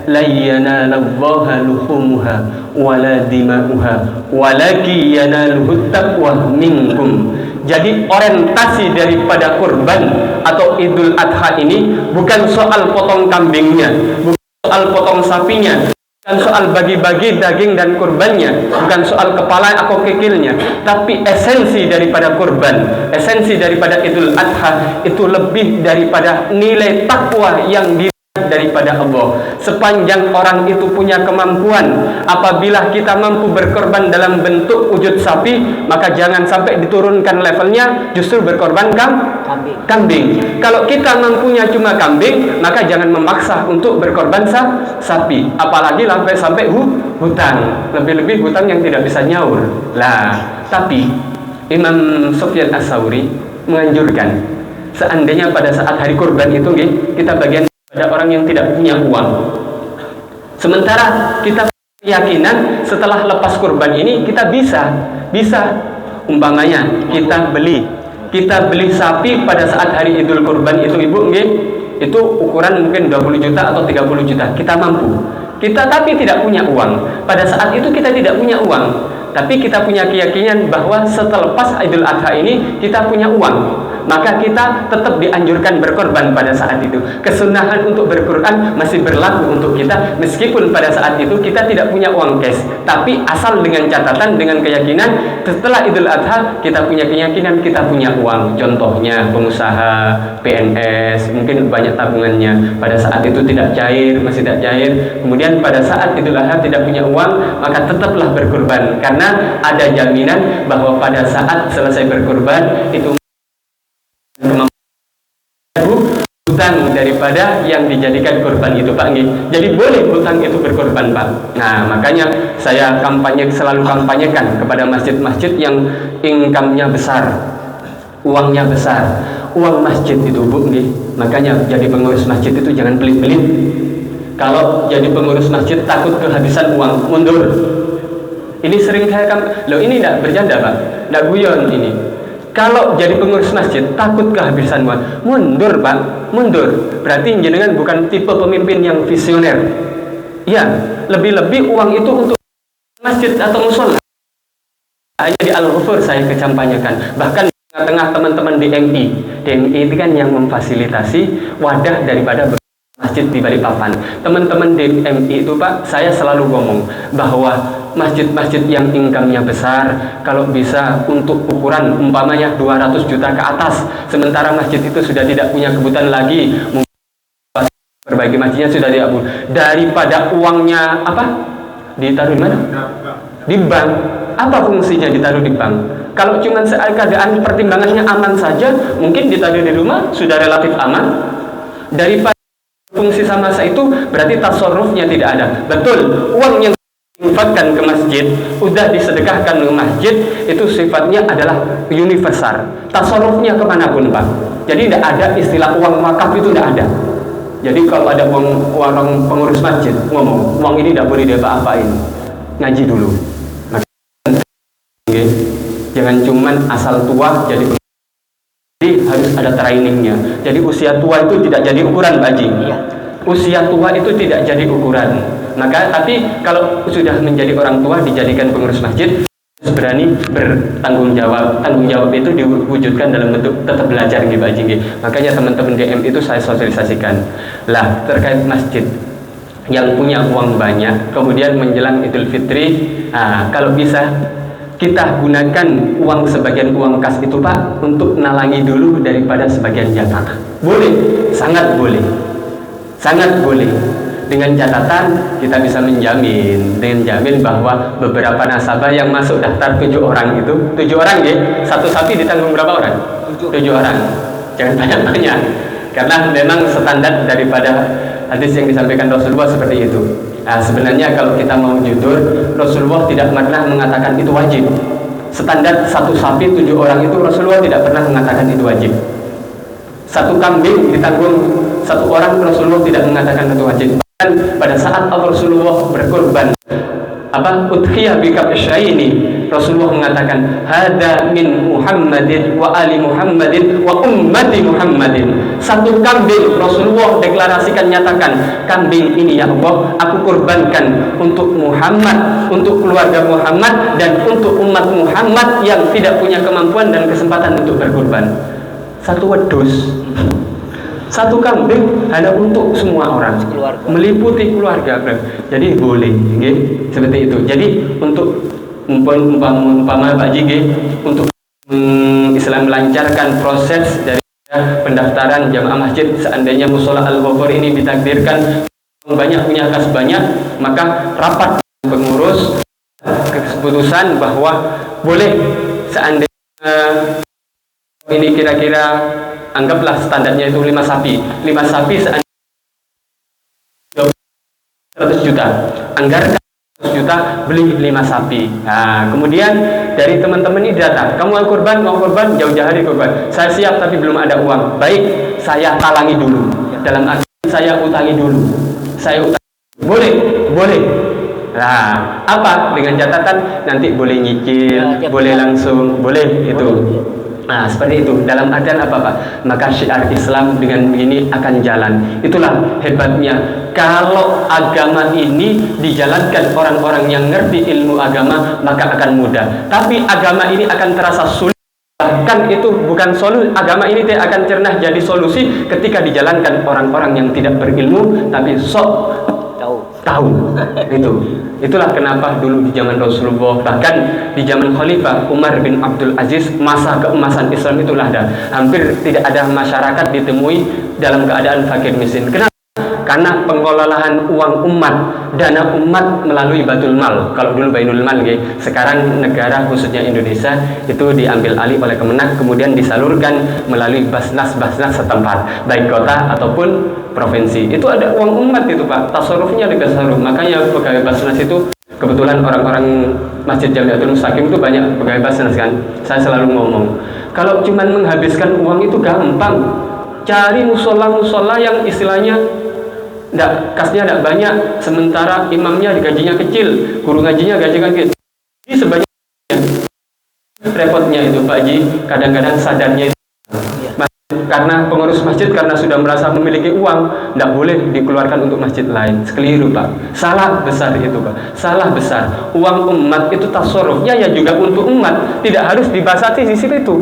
la yanalallaha luhumuha wala dima'uha walaki yanaluhut taqwa minkum. Jadi orientasi daripada kurban atau Idul Adha ini bukan soal potong kambingnya, bukan soal potong sapinya, bukan soal bagi-bagi daging dan kurbannya, bukan soal kepala atau kikilnya, tapi esensi daripada kurban, esensi daripada Idul Adha itu lebih daripada nilai takwa yang daripada Allah. Sepanjang orang itu punya kemampuan, apabila kita mampu berkorban dalam bentuk wujud sapi, maka jangan sampai diturunkan levelnya justru berkorban kambing. Kalau kita mampunya cuma kambing, maka jangan memaksa untuk berkorban sapi, apalagi sampai hutang, lebih-lebih hutang yang tidak bisa nyaur. Lah, tapi Imam Sufyan Ats-Tsauri menganjurkan seandainya pada saat hari kurban itu kita bagian pada orang yang tidak punya uang, sementara kita keyakinan setelah lepas kurban ini kita bisa umpamanya kita beli sapi pada saat hari Idul Kurban itu Ibu itu ukuran mungkin 20 juta atau 30 juta, kita mampu, tapi tidak punya uang. Pada saat itu kita tidak punya uang, tapi kita punya keyakinan bahwa setelah Idul Adha ini kita punya uang, maka kita tetap dianjurkan berkorban pada saat itu. Kesunahan untuk berkorban masih berlaku untuk kita meskipun pada saat itu kita tidak punya uang cash, tapi asal dengan catatan, dengan keyakinan setelah Idul Adha kita punya keyakinan kita punya uang. Contohnya pengusaha PNS mungkin banyak tabungannya, pada saat itu masih tidak cair, kemudian pada saat Idul Adha tidak punya uang, maka tetaplah berkorban karena ada jaminan bahwa pada saat selesai berkorban itu hutang daripada yang dijadikan korban itu Pak. Jadi boleh hutang itu berkorban Pak. Nah, makanya saya selalu kampanyekan kepada masjid-masjid yang income-nya besar, uangnya besar, uang masjid itu Bu. Makanya jadi pengurus masjid itu jangan pelit-pelit. Kalau jadi pengurus masjid takut kehabisan uang, mundur. Ini sering saya ini tidak bercanda Pak, tidak guyon ini. Kalau jadi pengurus masjid takut kehabisan uang, mundur Pak, mundur. Berarti jenengan bukan tipe pemimpin yang visioner. Ya, lebih-lebih uang itu untuk masjid atau musola. Hanya di Al-Ghufur saya kecampanyakan. Bahkan di tengah-tengah teman-teman DMI itu kan yang memfasilitasi wadah daripada masjid di Balikpapan. Teman-teman DMI itu Pak, saya selalu ngomong bahwa masjid-masjid yang income-nya besar kalau bisa untuk ukuran umpamanya 200 juta ke atas, sementara masjid itu sudah tidak punya kebutuhan lagi, mungkin perbaiki masjidnya sudah tidak punya, daripada uangnya ditaruh di mana? Di bank. Apa fungsinya ditaruh di bank? Kalau cuma keadaan pertimbangannya aman saja, mungkin ditaruh di rumah sudah relatif aman. Daripada fungsi sama saya itu berarti tasarrufnya tidak ada. Betul, uang yang diinfakkan ke masjid, udah disedekahkan ke masjid, itu sifatnya adalah universal. Tasarrufnya kemanapun Pak. Jadi tidak ada istilah uang wakaf, itu tidak ada. Jadi kalau ada orang pengurus masjid ngomong, uang ini tidak boleh diapa-apain, ngaji dulu. Jangan cuman asal tua jadi harus ada trainingnya. Jadi usia tua itu tidak jadi ukuran Pak Haji. Usia tua itu tidak jadi ukuran. Maka tapi kalau sudah menjadi orang tua dijadikan pengurus masjid, harus berani bertanggung jawab. Tanggung jawab itu diwujudkan dalam bentuk tetap belajar Pak Haji. Makanya teman-teman DM itu saya sosialisasikan. Lah terkait masjid yang punya uang banyak, kemudian menjelang Idul Fitri, kalau bisa kita gunakan uang sebagian uang kas itu Pak untuk nalangi dulu daripada sebagian jatah. Boleh, sangat boleh, sangat boleh. Dengan catatan kita bisa dengan jamin bahwa beberapa nasabah yang masuk daftar 7 orang itu, 7 orang ya, satu sapi ditanggung berapa orang? 7 orang. Jangan banyak-banyak. Karena memang standar daripada hadis yang disampaikan Rasulullah seperti itu. Nah, sebenarnya kalau kita mau jujur, Rasulullah tidak pernah mengatakan itu wajib. Standar satu sapi 7 orang itu Rasulullah tidak pernah mengatakan itu wajib. Satu kambing ditanggung 1 orang, Rasulullah tidak mengatakan itu wajib. Pada saat Rasulullah berkorban udhiyah bi kabsyaini, Rasulullah mengatakan hada min Muhammadin wa ali Muhammadin wa ummati Muhammadin. Satu kambing Rasulullah deklarasikan, nyatakan, kambing ini ya Allah aku kurbankan untuk Muhammad, untuk keluarga Muhammad, dan untuk umat Muhammad yang tidak punya kemampuan dan kesempatan untuk berkurban. Satu wedus, satu kambing hanya untuk semua orang, meliputi keluarga. Jadi boleh, seperti itu. Jadi untuk umpama Pak Jige, untuk Islam melancarkan proses dari pendaftaran jamaah masjid, seandainya musola Al-Ghafur ini ditakdirkan banyak, punya kas banyak, maka rapat pengurus keputusan bahwa boleh seandainya ini kira-kira anggaplah standarnya itu 5 sapi. 5 sapi seandainya 100 juta. Anggarkan 100 juta beli 5 sapi. Nah, kemudian dari teman-teman ini data, kamu mau kurban, jauh-jauh hari kurban. Saya siap tapi belum ada uang. Baik, saya talangi dulu. Dalam arti saya utangi dulu. Saya utangi. Boleh. Nah, apa? Dengan catatan nanti boleh nyicil, boleh langsung, boleh itu. Nah, seperti itu. Dalam artian apa, Pak? Maka syiar Islam dengan begini akan jalan. Itulah hebatnya. Kalau agama ini dijalankan orang-orang yang ngerti ilmu agama, maka akan mudah. Tapi agama ini akan terasa sulit. Bahkan itu bukan solusi. Agama ini akan pernah jadi solusi ketika dijalankan orang-orang yang tidak berilmu, tapi sok tahu. Itulah kenapa dulu di zaman Rasulullah, bahkan di zaman Khalifah Umar bin Abdul Aziz, masa keemasan Islam itulah hampir tidak ada masyarakat ditemui dalam keadaan fakir miskin. Kenapa? Karena pengelolaan uang umat, dana umat melalui Baitul Mal. Kalau dulu Baitul Mal, sekarang negara khususnya Indonesia itu diambil alih oleh Kemenak, kemudian disalurkan melalui basnas setempat, baik kota ataupun provinsi. Itu ada uang umat itu, Pak. Tasarrufnya juga tasarruf. Makanya pegawai basnas itu kebetulan orang-orang Masjid Jamiatul Mustaqim itu banyak pegawai basnas kan. Saya selalu ngomong, kalau cuman menghabiskan uang itu gampang. Cari musola yang istilahnya kasnya tidak banyak, sementara imamnya gajinya kecil, guru ngajinya gajinya kecil. Jadi sebanyak repotnya itu Pak Ji, kadang-kadang sadarnya itu karena pengurus masjid karena sudah merasa memiliki uang, tidak boleh dikeluarkan untuk masjid lain. Keliru, Pak. Salah besar itu, Pak. Salah besar. Uang umat itu tasarrufnya ya juga untuk umat, tidak harus dibasati di situ.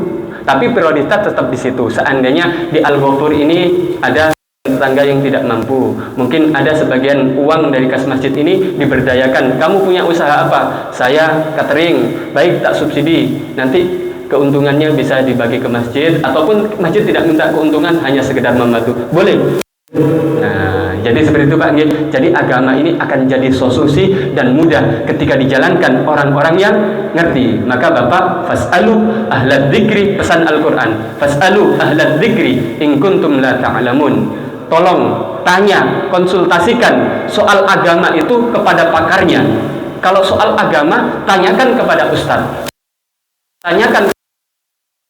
Tapi prioritas tetap di situ. Seandainya di Al-Ghafur ini ada tetangga yang tidak mampu, mungkin ada sebagian uang dari kas masjid ini diberdayakan. Kamu punya usaha apa? Saya catering, baik tak subsidi, nanti keuntungannya bisa dibagi ke masjid, ataupun masjid tidak minta keuntungan, hanya sekedar membantu, boleh. Nah, jadi seperti itu, Pak. Jadi agama ini akan jadi solusi dan mudah ketika dijalankan orang-orang yang ngerti. Maka Bapak, fas'alu ahlad dzikri, pesan Al-Quran, fas'alu ahlad dzikri in kuntum la ta'lamun. Tolong tanya, konsultasikan soal agama itu kepada pakarnya. Kalau soal agama, tanyakan kepada ustadz. Tanyakan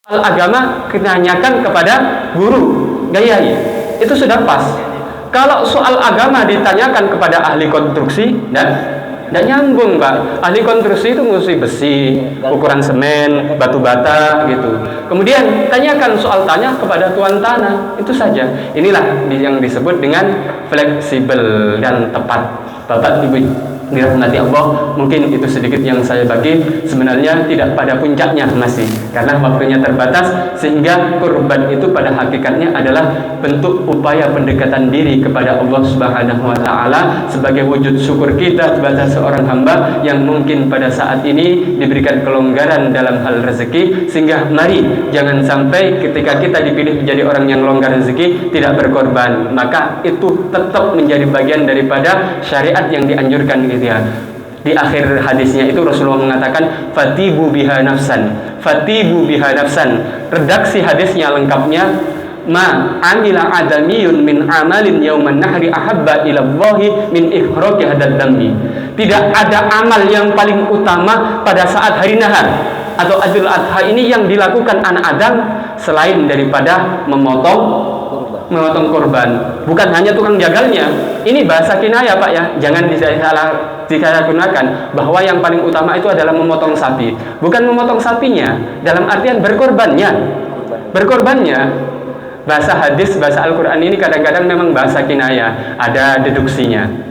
soal agama, tanyakan kepada guru, gayai. Itu sudah pas. Kalau soal agama ditanyakan kepada ahli konstruksi, tidak nyambung, Pak. Ahli konstruksi itu mesti besi, ukuran semen, batu bata gitu. Kemudian tanyakan soal tanya kepada tuan tanah. Itu saja. Inilah yang disebut dengan fleksibel dan tepat. Bapak Ibu dirahmati Allah. Mungkin itu sedikit yang saya bagi, sebenarnya tidak pada puncaknya masih, karena waktunya terbatas, sehingga kurban itu pada hakikatnya adalah bentuk upaya pendekatan diri kepada Allah Subhanahu wa Ta'ala sebagai wujud syukur kita kepada seorang hamba yang mungkin pada saat ini diberikan kelonggaran dalam hal rezeki. Sehingga mari jangan sampai ketika kita dipilih menjadi orang yang longgar rezeki tidak berkorban, maka itu tetap menjadi bagian daripada syariat yang dianjurkan gitu ya. Di akhir hadisnya itu Rasulullah mengatakan fatibu biha nafsan, fatibu biha nafsan. Redaksi hadisnya lengkapnya, ma amila adamiyun min amalin yauman nahri ahabba ila Allahi min ihraqi hadad dammi. Tidak ada amal yang paling utama pada saat hari nahar atau Idul Adha ini yang dilakukan anak Adam selain daripada memotong korban. Bukan hanya tukang jagalnya. Ini bahasa kinayah Pak ya, jangan disalahgunakan bahwa yang paling utama itu adalah memotong sapi. Bukan memotong sapinya dalam artian berkorbannya. Bahasa hadis, bahasa Al-Quran ini kadang-kadang memang bahasa kinayah, ada deduksinya.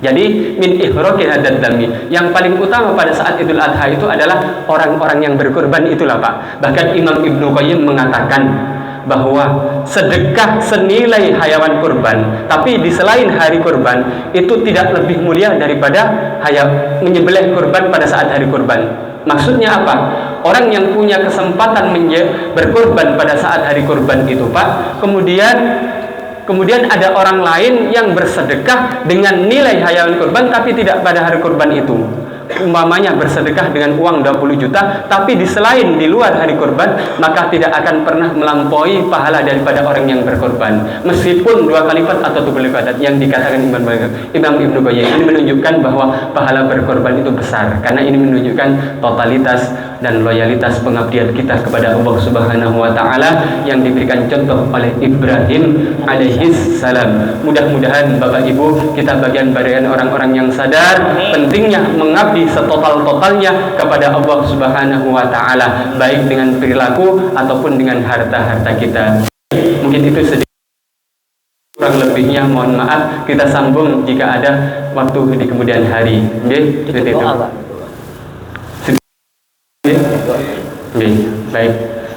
Jadi min ihraqi hadad dami, yang paling utama pada saat Idul Adha itu adalah orang-orang yang berkorban itulah Pak. Bahkan Imam Ibnu Qayyim mengatakan bahwa sedekah senilai hayawan kurban, tapi di selain hari kurban itu tidak lebih mulia daripada menyembelih kurban pada saat hari kurban. Maksudnya apa? Orang yang punya kesempatan berkorban pada saat hari kurban itu Pak, kemudian ada orang lain yang bersedekah dengan nilai hayawan kurban tapi tidak pada hari kurban itu. Umpamanya bersedekah dengan uang 20 juta tapi di luar hari kurban, maka tidak akan pernah melampaui pahala daripada orang yang berkorban, meskipun 2 kali lipat atau 3 kali lipat yang dikatakan Imam Ibnu Qayyim. Ini menunjukkan bahwa pahala berkorban itu besar, karena ini menunjukkan totalitas dan loyalitas pengabdian kita kepada Allah Subhanahu wa Ta'ala yang diberikan contoh oleh Ibrahim alaihis salam. Mudah-mudahan Bapak Ibu kita bagian orang-orang yang sadar pentingnya mengabdi setotal-totalnya kepada Allah Subhanahu wa Ta'ala, baik dengan perilaku ataupun dengan harta-harta kita. Mungkin itu sedikit, kurang lebihnya mohon maaf, kita sambung jika ada waktu di kemudian hari. Oke, itu. Baik.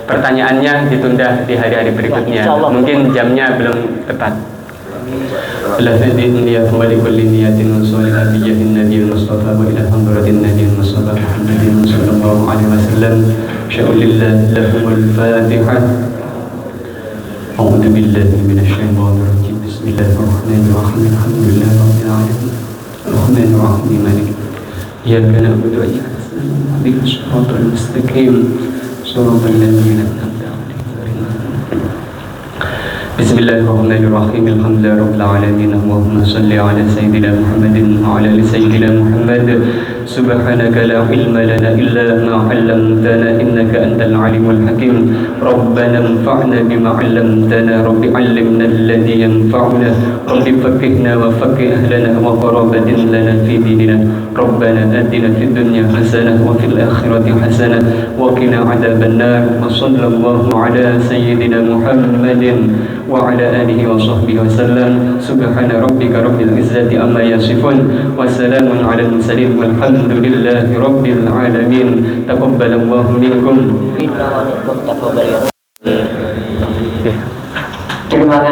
Pertanyaannya ditunda di hari-hari berikutnya. Mungkin jamnya belum tepat. Alladzi niyyatu wa likulli niyatin salihah bi jahin nabiyil mustafa wa ila hadratin nabiyil mustafa Muhammadin sallallahu alaihi wasallam. Sya'ulillah lahumul fatihah. A'udzu billahi minasy-syaithanir rajim. Bismillahirrahmanirrahim. Alhamdulillahi rabbil alamin. Arrahmanir rahim. Maliki iyyaka na'budu wa iyyaka nasta'in. Ihdinas siratal mustaqim. Shiratal ladzina an'amta 'alaihim. Bismillahirrahmanirrahim. Alhamdulillahi rabbil alamin. Allahumma shalli ala sayyidina Muhammadin wa ala ali sayyidina Muhammad. Subhanaka la ilma lana illa ma 'allamtana innaka antal alimul hakim. Rabbana anfa'na bima 'allamtana, rabbi 'allimna alladhi yanfa'una, rabbi faqihna wa faqih ahlana wa qarabadin lana fi dinina. Rabbana atina fid dunya hasanah wa fil akhirati hasanah wa qina 'adzaban nar. Wa sallallahu ala sayyidina Muhammadin wa ala alihi wa sahbihi wa sallam. Subhana rabbika rabbil izzati amma yasifun wa salamun 'alal mursalin walhamdulillahi rabbil alamin. Taqabbalallahu minkum.